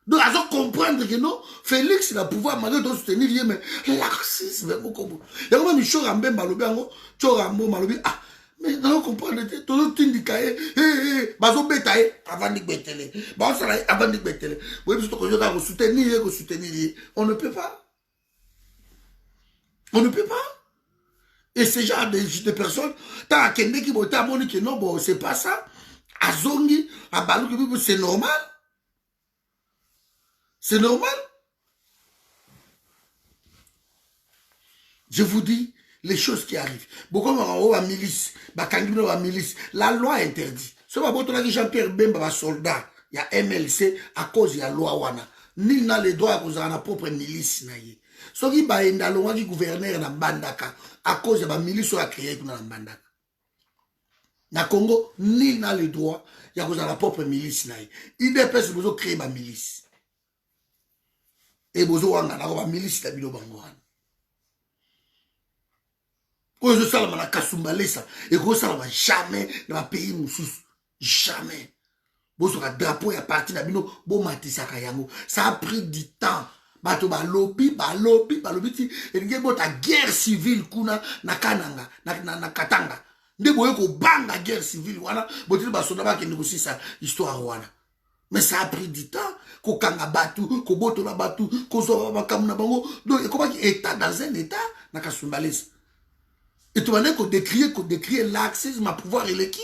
Donc, à comprendre que non, Félix il a pouvoir malgré de soutenir, mais l'arcisme, beaucoup. Il y a même une chose à Mbemba, Malobi, ah, mais non, comprendre, tout le monde dit que, bazo betaye, avant de betele, avant de betele. Oui, parce que je dois soutenir, on ne peut pas. On ne peut pas. Et ce genre de personnes, t'as quelqu'un qui vote à mon que non, bon, c'est pas ça. À Zongi, à Balou, c'est normal. C'est normal. Je vous dis les choses qui arrivent. Beaucoup de milice, la loi interdit. Ce n'est pas Jean-Pierre Bemba, soldat, il y a MLC à cause de la loi wana. Ni n'a le droit à cause de la propre milice. Ce qui est dans la loi du gouverneur na Bandaka à cause de la milice qui a créé dans Bandaka. Na Congo, ni n'a le droit à cause de la propre milice. Il ne peut pas créer ma milice. Et bozo wanga na ba milice ta bilo bango wana. Ko zo sala na kasumbalesa et ko sala ba jamais dans pays mususu jamais. Bozo ka drapeau ya parti na bino bo matisa ka yango. Ça a pris du temps. Bato ba lobby ti et nge bota guerre civile kuna na Kananga na Katanga. Nde boye ko banga guerre civile wana botili ba soda ba ke négocier ça histoire wana. Mais ça a pris du temps. Kokanga batu, kobotola batu, kozoba bakamu na bango. Donc, il comment état dans un état, na kasumbalès. Et tu vas dire qu'on décrie laxisme à pouvoir et le qui?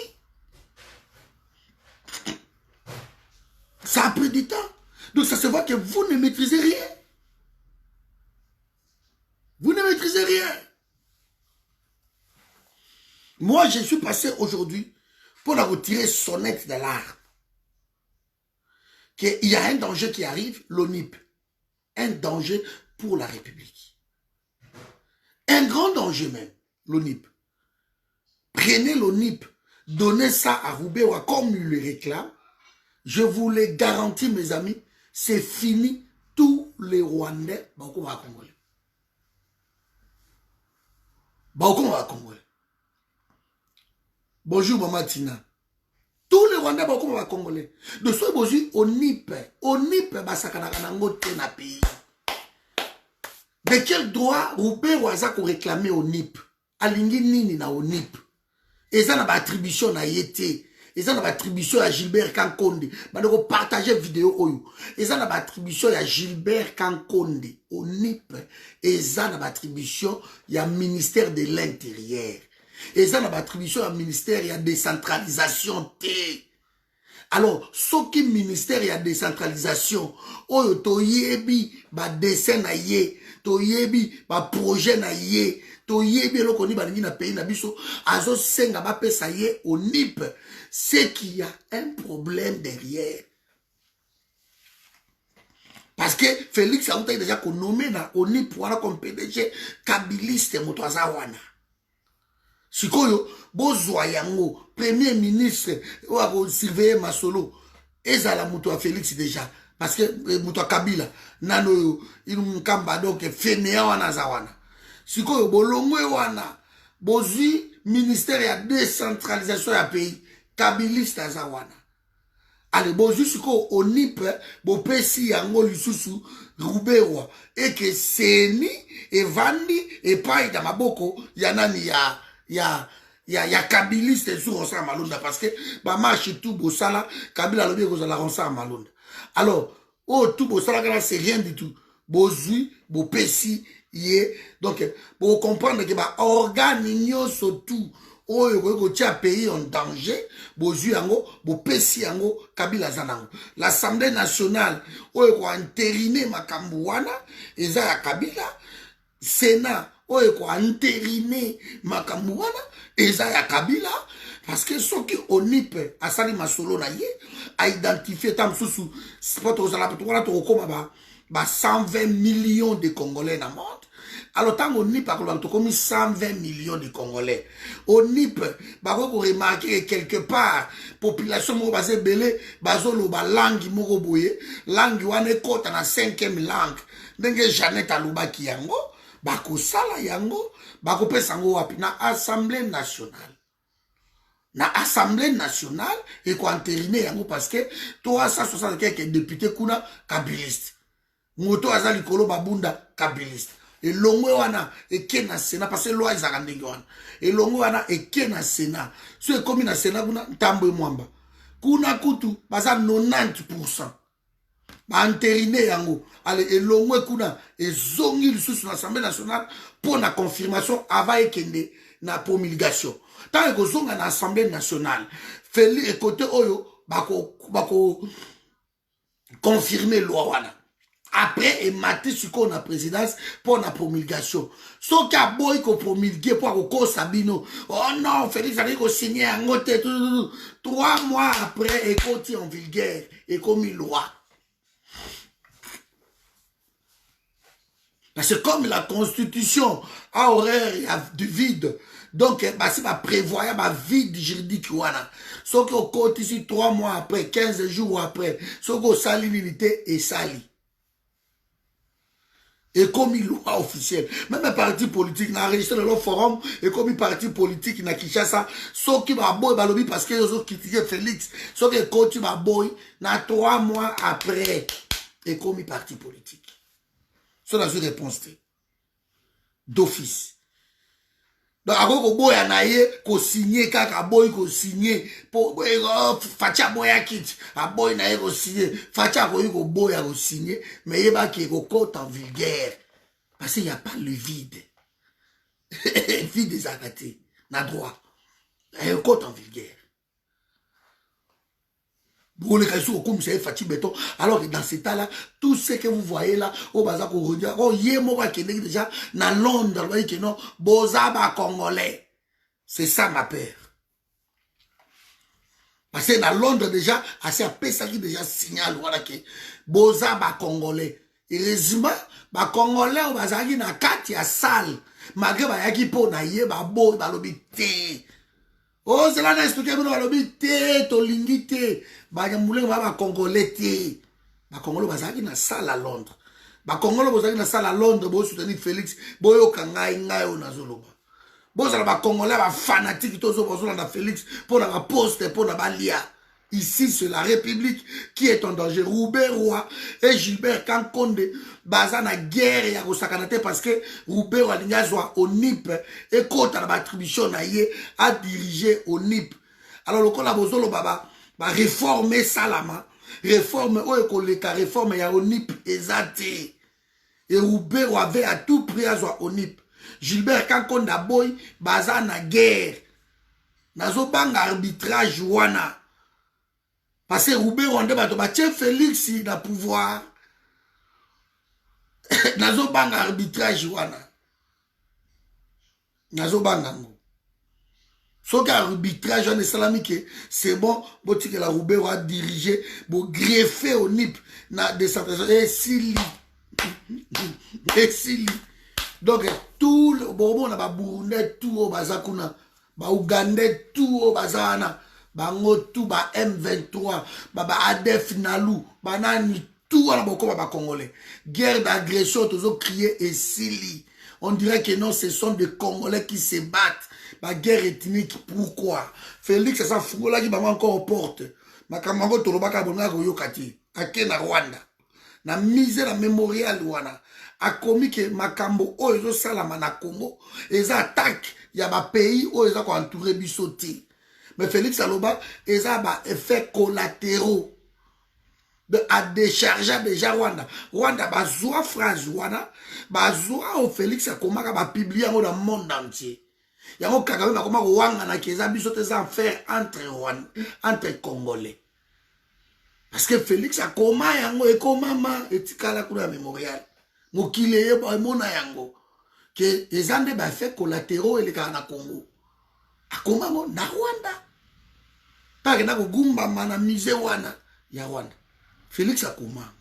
Ça a pris du temps. Donc, ça se voit que vous ne maîtrisez rien. Vous ne maîtrisez rien. Moi, je suis passé aujourd'hui pour la retirer sonnette de l'arbre. Qu'il y a un danger qui arrive, l'ONIP. Un danger pour la République. Un grand danger même, l'ONIP. Prenez l'ONIP, donnez ça à Roubaix comme il le réclame. Je vous le garantis, mes amis, c'est fini. Tous les Rwandais, beaucoup à Congolais. Beaucoup à Congolais. Bonjour, Maman Tina. Tous les Rwandais beaucoup à Congolais. De ce bonjour, ONIP, basakanaka nango te na pays. De quel droit Roubaix Ouazako réclamer ONIP? Alingi nini na ONIP? Et ça n'a pas attribution à Yété. Et ça n'a pas attribution à Gilbert Kankonde. Bah donc partager vidéo oyo. Et ça n'a pas attribution à Gilbert Kankonde au NIP. Et ça n'a pas attribution à ministère de l'Intérieur. Et ça n'a pas attribution à ministère à décentralisation T. Alors, ce qui ministère à décentralisation, oyo toyebi ba dessin na ye, toyebi ba projet na ye, toyebi eloko ni balingi na pays na biso, azo senga ba pesa ye au NIP, c'est qu'il y a un problème derrière. Parce que Félix a déjà nommé au NIP comme PDG kabiliste motoaza wana. Sikoyo, bozwa yango, premier ministre, ou a surveiller Masolo, ezala muto a Félix déjà. Parce que muto a Kabila, nano, il mkamba donc fainéant wana zawana. Sikoyo, bolongwe wana, bozwi ministère ya décentralisation ya pays, kabiliste zawana. Allez, bozwi sikoyo, onip, bopesi yango lisusu, rubewa, et que seni, et vandi, et païda maboko, yanani ya kabiliste sur Ronsa Malonda parce que ba marche tout bosala Kabila lobi ko la Ronsa Malonda. Alors, oh tout bosala c'est rien du tout. Bozui, bo pesi yé. Donc pour comprendre que ba organe nyoso tout oyo ko tia pays en danger, bozui yango, bo pesi yango Kabila zanango. L'Assemblée nationale oyo ko entériner makambo wana eza ya Kabila, Sénat oyo ko entériner makambo wana eza ya Kabila parce que ceux qui onip asali masolo na ye a identifié tam susu sport ozala wana to koma ba 120 millions de Congolais na monde. Alors tant onip a commis 120 millions de Congolais. Onip ba ko remarquer quelque part population mo basé belé bazolo ba langue moko boye langue wana kota na 5e langue ndenge Jeannette alobaki yango bako sala yango bako pesa ngo wapi na Assemblée nationale. Na Assemblée nationale et ko entériner yango parce que 360 quelques députés kuna kabiliste. Moto azali kolo babunda kabiliste. Et longwe wana eke na Sénat parce que loi ezaka ndenge wana. Et longwe wana eke na Sénat. So ekomi na Sénat kuna ntambo mwamba. Kuna kutu baza 90%. Ba entériner yango. Allez, et l'ongwe kuna et zongi lisusu na l'Assemblée nationale pour la confirmation avant ekende na promulgation. Tant que zonga na l'Assemblée nationale, Félix et côté oyo bako confirmer loi wana. Après et maté sur qu'on a présidence pour la promulgation. Ce qui a boy ko promulguer pour ko Sabino. Oh non, Félix a dit qu'on signer un autre 3 mois après et côté en vulgaire et comme une loi. Parce que comme la constitution a horaire du vide, donc c'est pas prévoyant un vide juridique. Sauf qu'on compte ici 3 mois après, 15 jours après, sauf qu'on sali l'unité et sali. Et comme il loi officielle, même un parti politique n'a enregistré dans le forum, et comme un parti politique n'a Kinshasa, sauf qu'il va boy balobi parce que les autres critiquent Félix, sauf qu'il continue à boy, n'a 3 mois après, et comme un parti politique. C'est la réponse d'office. Donc, à quoi boy anaye, ko signé, kaka boy ko signé, pour facha boy a kit, a boy naye ko signé, facha ko boy a ko signé, mais yeba ki ko côte en vulgaire. Parce qu'il n'y a pas le vide. Le vide des arrêtés, n'a droit. Il y a un côte en vulgaire. Alors que dans cet état-là, tout ce que vous voyez là, au bazar déjà dans Londres, vous voyez que non, Bozaba Congolais. C'est ça ma peur. Parce que dans Londres déjà, assez à ça qui déjà signale voilà que Bozaba Congolais. Heureusement, ba Congolais au bazar qui na kati ya salle, malgré ba yaki po na ye ba bo ba lobité. Oh, c'est là d'expliquer que nous allons te, tolingi te, ba yamule ba Congolais te, ba Congolais bazaki na salle à Londres, ba Congolais bazaki na salle à Londres, bo soutenir Félix, bo yo kangai ngai o nazoloba, bo ça ba Congolais ba fanatique tozo bozo na Félix, pour na ba poste, pour na ba lia, Ici, c'est la République qui est en danger. Roubaix Roi et Gilbert Kankonde, baza na guerre ya kosakanate parce que Roubaix Roi Lignazwa au NIP et contre la attribution na ye a dirigé au NIP. Alors, le kola bozolo baba, ba réformer Salama, réforme oekoleka réforme ya au NIP ezate. Et Roubaix Roi avait à tout prix à au NIP. Gilbert Kankonde boy, baza na guerre. Nazo bang arbitrage wana. Parce que Roubaix Rwanda bato batie Félix na pouvoir. Nazo bang arbitrage wana. Nazo bang ngo. So ka arbitrage wana salami que c'est bon, boti que la Roubaix va diriger, bo greffer au NIP na décentralisation et sili. Et sili. Donc tout le bon na ba Burundais tout au bazakuna, ba Ougandais tout au bazana. Bango tout ba M23 ba ADF Nalou banani tout à la boko ba congolais guerre d'agression toujours crier et sili on dirait que non ce sont des Congolais qui se battent ba guerre ethnique pourquoi Félix ça fungola qui ba encore aux portes makamango tolobaka bonga ko yokati akena Rwanda na mise la mémorial wana a commis que makambo o ezo salama na Congo eza attaque ya ba pays o eza ko entourer bisoti. Mais Félix Aloba, ils ont des effets collatéraux à décharger déjà Rwanda. Rwanda, bazoua phrase Rwanda, bazoua au Félix Akoma, va publier dans le monde entier. Il y a un Kagame, comme Rwanda, qui a des affaires entre Congolais. Parce que Félix Akoma, yango, et comme maman, et tikala kula mémorial. Mokile yebo, et mona yango. Que ils ont des effets collatéraux et les Ghana Congo. Akoma mo na Rwanda. Pas que na gumba mana mise wana ya Rwanda. Félix Akoma.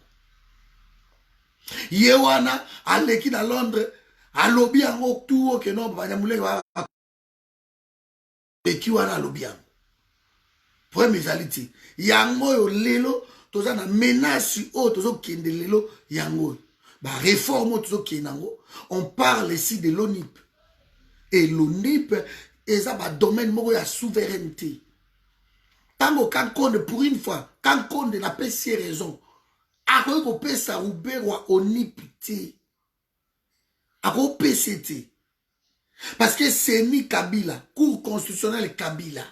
Ye wana aleki na Londres, alobi yango tout que non banyamule ba eki wana alobi yango. Premier qualité. Yango yo lelo toza na menace o tozo kende lelo yango. Ba réforme tozo kenango. On parle ici de l'ONIP. Et l'ONIP et ça va domaine moko ya souveraineté. Tango Kankonde pour une fois, Kankonde n'a pas ses raisons. Ako ko pesa Roubaix Roi onipité. Ako PCT. Parce que c'est ni Kabila, Cour constitutionnelle Kabila.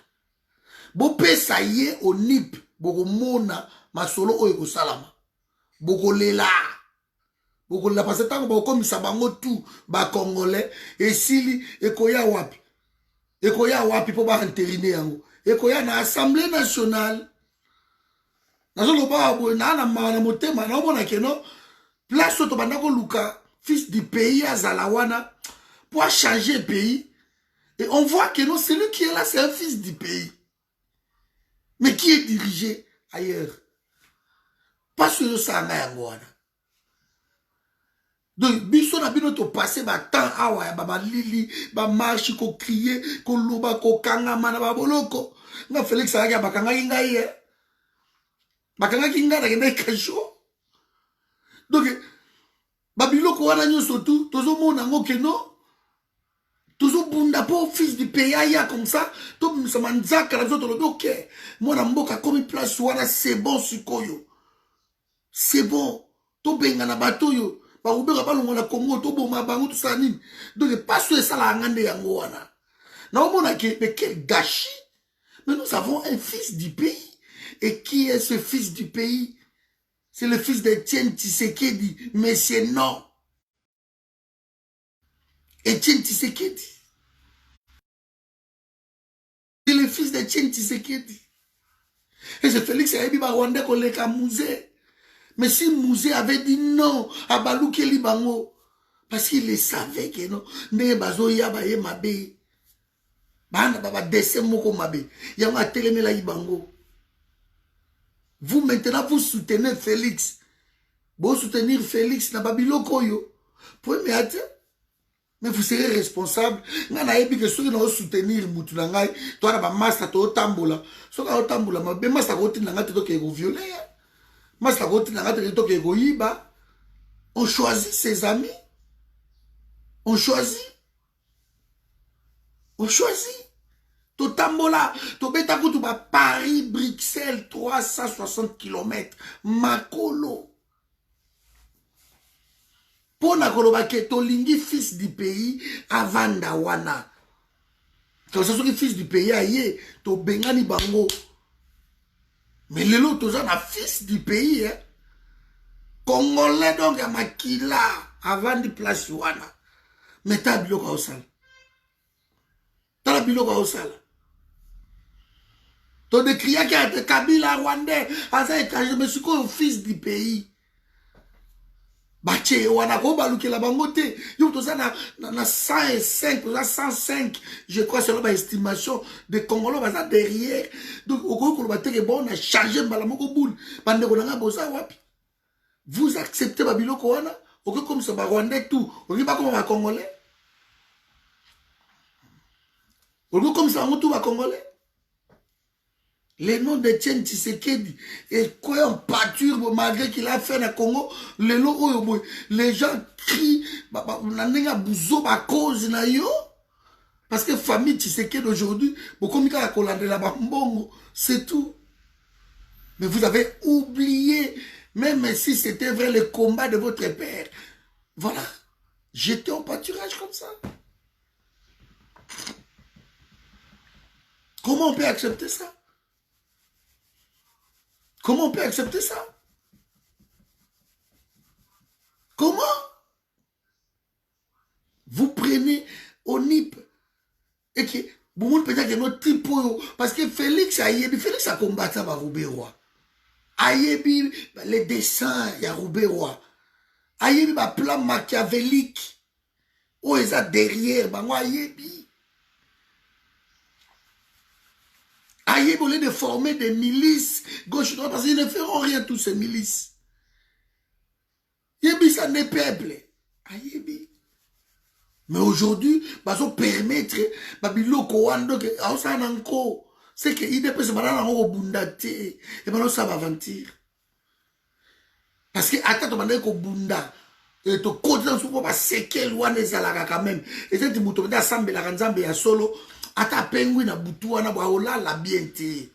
Bo pesa ye onip, boko mona masolo oyo ko salama. Boko lela. Boko la parce que tango boko komisa bango tout ba congolais et sili ekoya wapi. Ekoya wapi po ba entériner yango. Ekoya na Assemblée nationale. Nazo loba bo na motema na obona keno place to bandako luka fils du pays à Zalawana pour changer le pays et on voit que non celui qui est là c'est un fils du pays mais qui est dirigé ailleurs. Pas sur ça yango wana. Donc, biso na bino to passer ba temps awa ya ba lili, ba marche ko crier, ko loba ko kanga mana ba boloko. Nga Félix Alaki bakanga ngai ye. Bakanga kinga na kende kasho. Donc, ba biloko wana nyoso tout, tozo mona ngo ke non. Tozo bunda po fils du pays ya comme ça, to msama nzaka na zoto lobi OK. Mona mboka komi place wana c'est bon sikoyo. C'est bon. To benga na bato yo. Ba Roubaix balongo na Congo to boma bango tout ça nini. Donc pas sur ça la ngande yango wana. Na omona ke mais quel gâchis. Mais nous avons un fils du pays. Et qui est ce fils du pays? C'est le fils d'Etienne Tshisekedi. Mais c'est non. Etienne Tshisekedi. C'est le fils d'Etienne Tshisekedi. Et c'est Félix Ayebi Rwanda koleka musée. Mais si Mouzé avait dit non à Balou Keli Bango, parce qu'il le savait que non, ne bazo yaba ye mabe, bana baba desse moko mabe, yama teleme la Ibango. Vous maintenant vous soutenez Félix, vous soutenir Félix na babilo koyo, pouvez me mais vous serez responsable. Nana ebi que ceux qui n'ont soutenir Moutulangai, toi na ba master to tambola, so ka tambola mabe master ko tinanga to ke go violer. On choisit ses amis. On choisit. On choisit. Totambola, tobeta kutu ba Paris, Bruxelles, 360 km. Makolo. Pona koloba ke tolingi fils du pays avant Dawana. Quand ça soit fils du pays aye, to bengani bango. Mais le lot toza na fils du pays, hein. Congolais donc à Makila avant de place wana. Mais ta biloko osala. Ta biloko osala. To de kriya ki a Kabila Rwandais, asa je me suis au fils du pays. Bache wana ko balukela bango te. Yo toza na 105, toza 105, je crois selon ma estimation de Congolais baza derrière. Donc au ko ba te ke bon on a chargé mbala moko boule. Bande ko nga boza wapi. Vous acceptez babiloko wana, ok comme ça ba Rwandais tout, ok pas comme ba Congolais. Ok comme ça tout ba Congolais. Le nom de Etienne Tshisekedi et quoi en pâture malgré qu'il a fait dans le Congo, les gens crient cause na yo parce que famille Tshisekedi aujourd'hui, c'est tout. Mais vous avez oublié, même si c'était vrai le combat de votre père. Voilà, j'étais en pâturage comme ça. Comment on peut accepter ça? Comment on peut accepter ça? Comment? Vous prenez au NIP et que vous peut dire que notre type parce que Félix a combattu à Roubaix-Roi. Ayebi les dessins il y a Roubaix-Roi. Ayebi ba plan machiavélique. Oh ils a derrière bango ayebi. Aïe, au lieu de former des milices gauche-droite, parce qu'ils ne feront rien tous ces milices. Yébi, ça n'est peuple. Aïe, mais aujourd'hui, ils vont permettre, c'est que l'IDP se va au bundate, et maintenant ça va aventir. Parce que, attends, tu vas au bunda, et tu continues sur le séquel, ou quand même. Et c'est que tu vas assemblée la ranzambe ya solo. Ata pengui na butu wana ba olala bien te.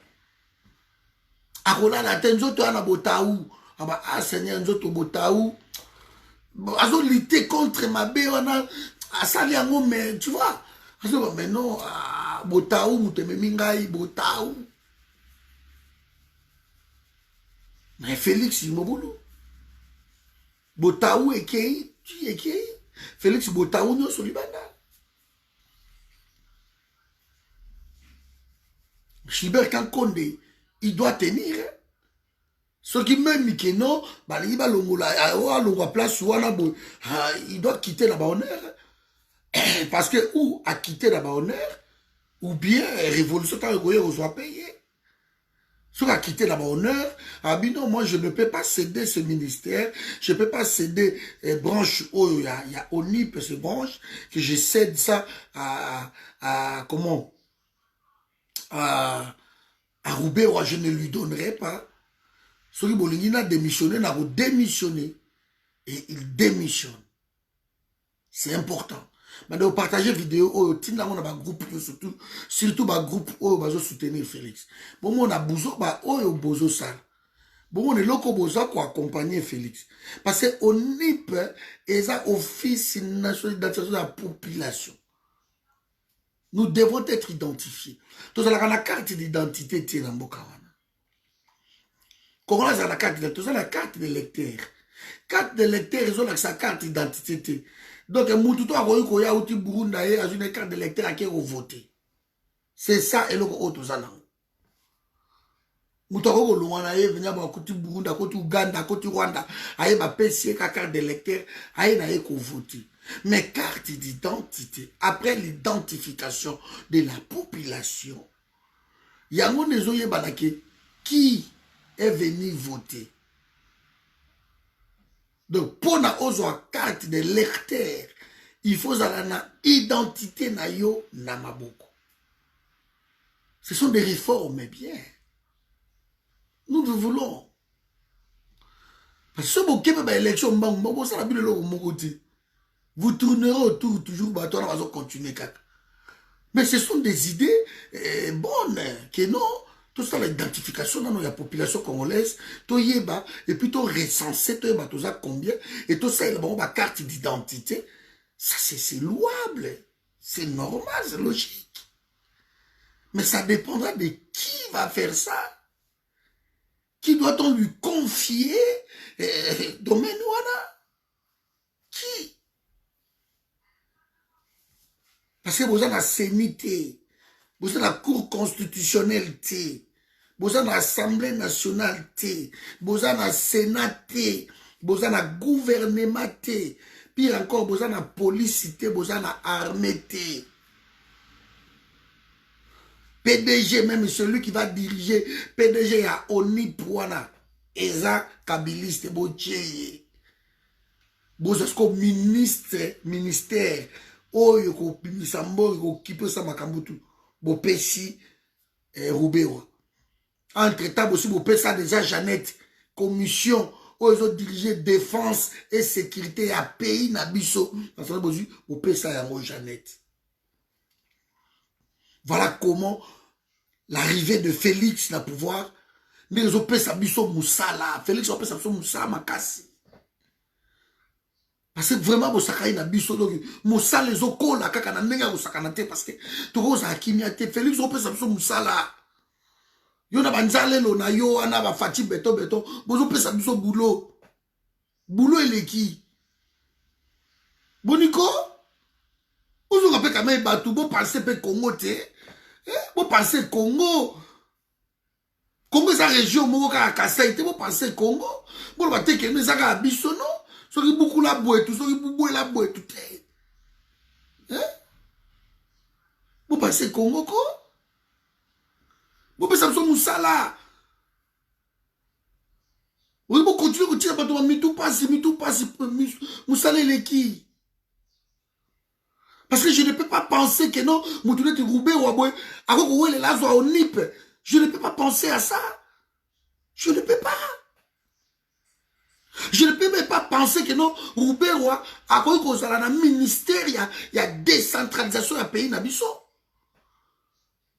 Akolala te nzoto ana botaou. Aba ah Seigneur nzoto botaou. Azo lutter contre ma bé wana asali yango mais tu vois. Azo mais non botaou muteme mingai botaou. Mais Félix Imobulu. Botaou ekei, tu ekei. Félix botaou nyo solibanda. Gilbert Kankonde, il doit tenir. Ce qui même que non, il doit quitter la honneur. Parce que ou a quitté la honneur, ou bien révolution quand on soit payé. Ce qui a quitté la honneur, ah bien non, moi je ne peux pas céder ce ministère, je ne peux pas céder branche, il y a ONIP, ce branche, que je cède ça à comment? À Roubaix, je ne lui donnerai pas. Ce qui Bolingina a démissionné, n'a pas démissionné. Et il démissionne. C'est important. Maintenant, partagez vidéo, on a un groupe, surtout un groupe, on va soutenir Félix. Bon, on a besoin, on bozo sale. Bon, on est loco besoin pour accompagner Félix. Parce que on NIP, et ça, Office national d'identification de la population. Nous devons être identifiés. Tous la carte d'identité tient dans Bokawana. Comment on a la carte d'identité? Tous la carte d'électeur. Carte d'électeur, ils ont sa carte d'identité. Donc, Moutouto a koya outi Burundi a une carte d'électeur à qui on vote. C'est ça et le autre zana. Moutouto ko luana e venya ba kuti Burundi, kuti Uganda, kuti Rwanda, aye ba PC carte d'électeur, aye na e ko vote. Mais carte d'identité, après l'identification de la population, il y a un désolé qui est venu voter. Donc, pour na carte de lecteur, il faut une identité na yo na maboko. Ce sont des réformes, bien. Nous le voulons. Parce que si vous avez l'élection, vous tournerez autour, toujours, on va continuer. Mais ce sont des idées bonnes, que non, tout ça, l'identification dans la population congolaise, tout yeba, et puis tout recensé, tout yeba, tout ça combien, et tout ça, il y a carte d'identité. Ça, c'est louable, c'est normal, c'est logique. Mais ça dépendra de qui va faire ça. Qui doit-on lui confier domaine wana? Qui? Parce que vous avez la sénité, vous avez la cour constitutionnelle, vous avez l'Assemblée nationale, vous avez la Sénat, vous avez la gouvernement, pire encore, vous avez la police, vous avez la armée. PDG, même celui qui va diriger, PDG à Onipouana, Eza Kabiliste, Botieye. Bozasko ministère, Oyo ko Misambo, ko Kipo Samakambutu, Bopesi, Roubewa. Entre-temps, aussi, Bopesa déjà Jeannette, commission, Oyo diriger défense et sécurité à pays Nabiso. Bopesa Yango Jeannette. Voilà comment l'arrivée de Félix na pouvoir, les opesa biso Moussala, Félix opesa biso Moussala makasi. Parce que vraiment, vous savez, na biso donc Moussala les okola kaka na nenga vous sakanate parce que tout ça akimiate Félix opesa biso Moussala. Yo na banzale lo na yo ana ba fati beto, vous opesa biso boulot. Boulot eleki. Boniko? Vous rappelez quand même batou bon penser pe Congo te. Vous pensez Congo. Congo c'est la région où vous avez vous pensez Congo. Vous avez dit que nous avons abisso, non? Ceux qui beaucoup la boîte, ceux qui beaucoup la boîte, tout. Vous pensez Congo, quoi? Vous pensez que Moussala. Vous continuez à tirer par toi, mitou passe, Moussala il est qui? Parce que je ne peux pas penser que non, Moutoune Roubé ou Aboué, alors que les lazo au nip, je ne peux pas penser à ça. Je ne peux pas. Je ne peux même pas penser que non, Roubé ou alors que dans le ministère, il y a décentralisation du pays Nabiso.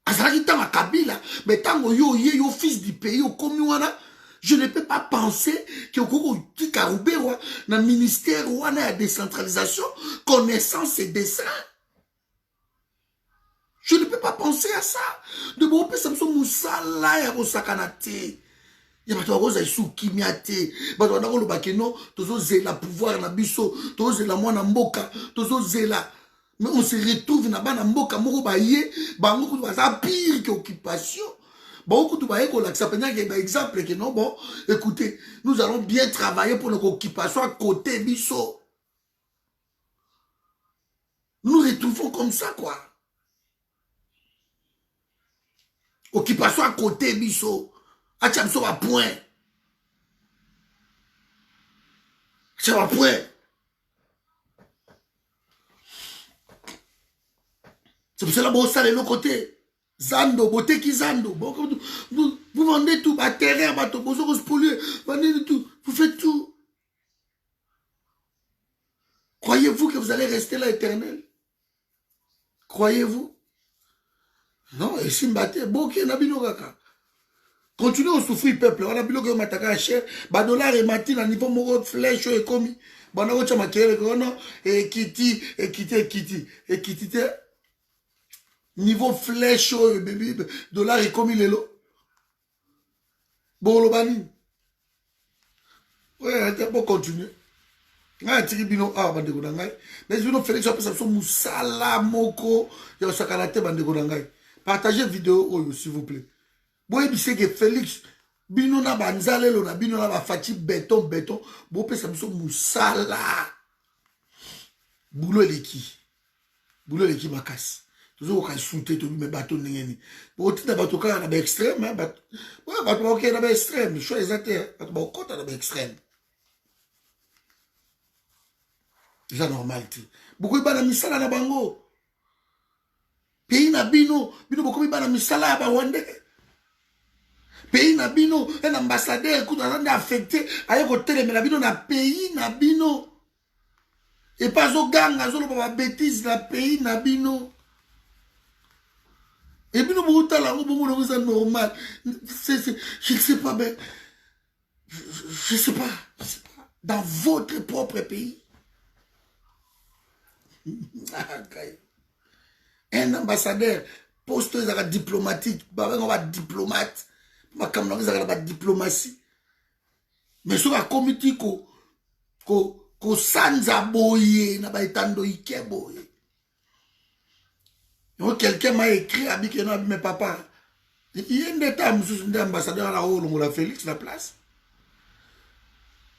Azalaki tama Kabila, mais tant yo fils du pays, au commuana, je ne peux pas penser que Roubé ou dans le ministère ou la décentralisation, connaissance et dessin. Je ne peux pas penser à ça. De bon, ça me semble Moussala et Rosakanate. Il y a pas de sous Kimiate. Tozo zela pouvoir na biso, tozo zela mwana mboka, tozo zela. Mais on se retrouve na bana mboka moko baye, bango ko baza pire que occupation. Bon, ko tu baye ko laksa penya que par exemple que non bon, écoutez, nous allons bien travailler pour notre occupation à côté biso. Nous retrouvons comme ça quoi. Occupation à côté biso. Achamso à point. Ça va point. C'est pour cela que vous allez de l'autre côté. Zando, beauté qui Zando. Bon, vous vendez tout, terrain, bateau, vous polluez, vendez tout, vous faites tout. Croyez-vous que vous allez rester là éternel? Croyez-vous? Non, et si m'battez, bon, qui est Nabino Kaka. Continuez à souffrir, peuple. On a bilo que mataka cher. Dollar et matin, à niveau moro flèche et commis. Bon, on a makere kono et kiti. Niveau flèche et bébé. Dollar et commis les lots. Bon, le bani. Ouais, on peut continuer. Ah, Tiribino, ah, bandeko nangai. Mais si vous Félix, ça peut Moussala Moko. Il y a sakanate bandeko nangai. Partagez la vidéo, s'il vous plaît. Boye bise que Félix bino na banzale lo na bino na ba fati béton bo pesa biso Moussala boulot eleki makasi tozo ko souté to me bateau ngeni bo tina bateau ka na ba extrême hein bateau ok na ba extrême choix exact bateau ba kota na ba extrême c'est normal ti beaucoup ba na misala na bango pays na bino beaucoup ba na misala ba wande pays na bino, un ambassadeur écoute, on est affecté à un côté mais bino na pays na bino et pas au gang à zolo pas bêtise na pays na bino Et puis nous, c'est normal. Je ne sais pas, mais... Je ne sais pas. Dans votre propre pays. Un ambassadeur, poste diplomatique, on va diplomate, diplomatie. Mais sur la comité, ko sanza boye, na ba itando ike boye. Quelqu'un m'a écrit, a dit que non, mais papa, il y a un état, ambassadeur à la haut, on a Félix la place.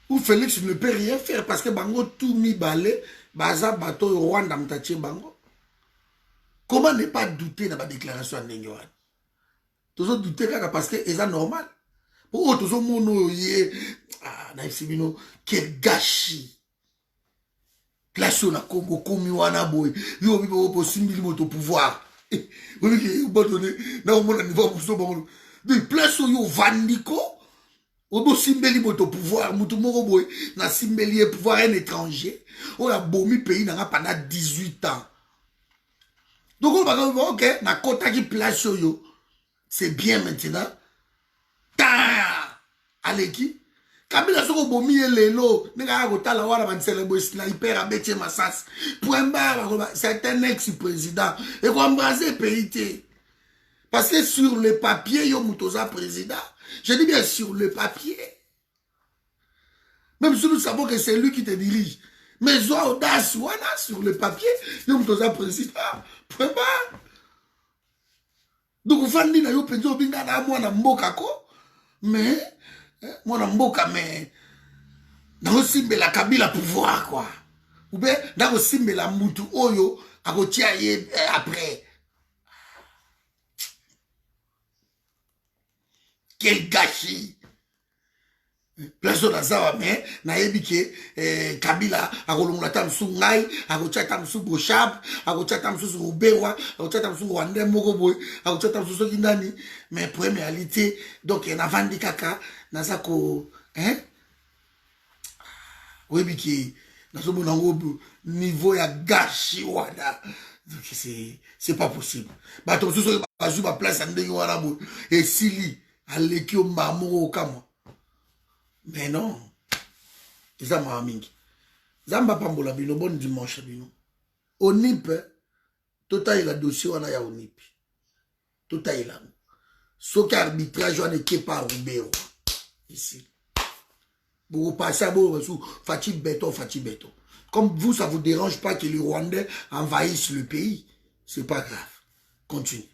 Ou Félix ne peut rien faire parce que Bango tout mi balé, baza bateau Rwanda mtaché Bango. Comment ne pas douter de ma déclaration en Nengoan? Toujours douter parce que c'est normal. Pour eux, toujours mon oye, naïf Sibino, quel gâchis. Place on a Congo, comme Wana Boy, yo bibo possible moto pouvoir. Oui, qui bon donné, na au monde niveau pour ça bon. De place yo Vandiko, au simbeli moto pouvoir, mutu moko boy, na simbeli pouvoir un étranger. On a bomi pays na pendant 18 ans. Donc on va dire ok, na kota qui place yo, c'est bien maintenant. Ta, allez qui? Kabila soko bomi lelo, nega ko tala wala ban célébrer sniper abeche masas. Point barre, c'est un ex-président et qu'on embrasser pays. Parce que sur le papier yo mutoza président. Je dis bien sur le papier. Même si nous savons que c'est lui qui te dirige. Mais zo audace wana sur le papier, yo mutoza président. Point barre. Donc vous faites na yo penzo binga na mwana mboka ko, mais mwana mboka mais na simbela Kabila pouvoir quoi. Ou bien na simbela mutu oyo akotia ye après. Quel gâchis. Place na zawa mais na yebike Kabila akolongola ta msu ngai akotia ta msu boshab akotia ta msu rubewa akotia ta msu rwanda moko boy akotia ta msu soki ndani mais pour réalité donc na vandi kaka naza ko webike nazo mona ngo niveau ya gâchis wana. Donc c'est pas possible. Ba to so ba zu ba place ndenge wana boy et sili aleki o mamo kama. Mais non, c'est ça ma mingi. Zamba pambola bino bon dimanche bino. Onip, tota il a dossier wana ya onip. Tota il a. Sauf qu'arbitrage wana qui pas Rubero ici. Vous passez à vous Fati béton. Comme vous, ça vous dérange pas que les Rwandais envahissent le pays, c'est pas grave. Continue.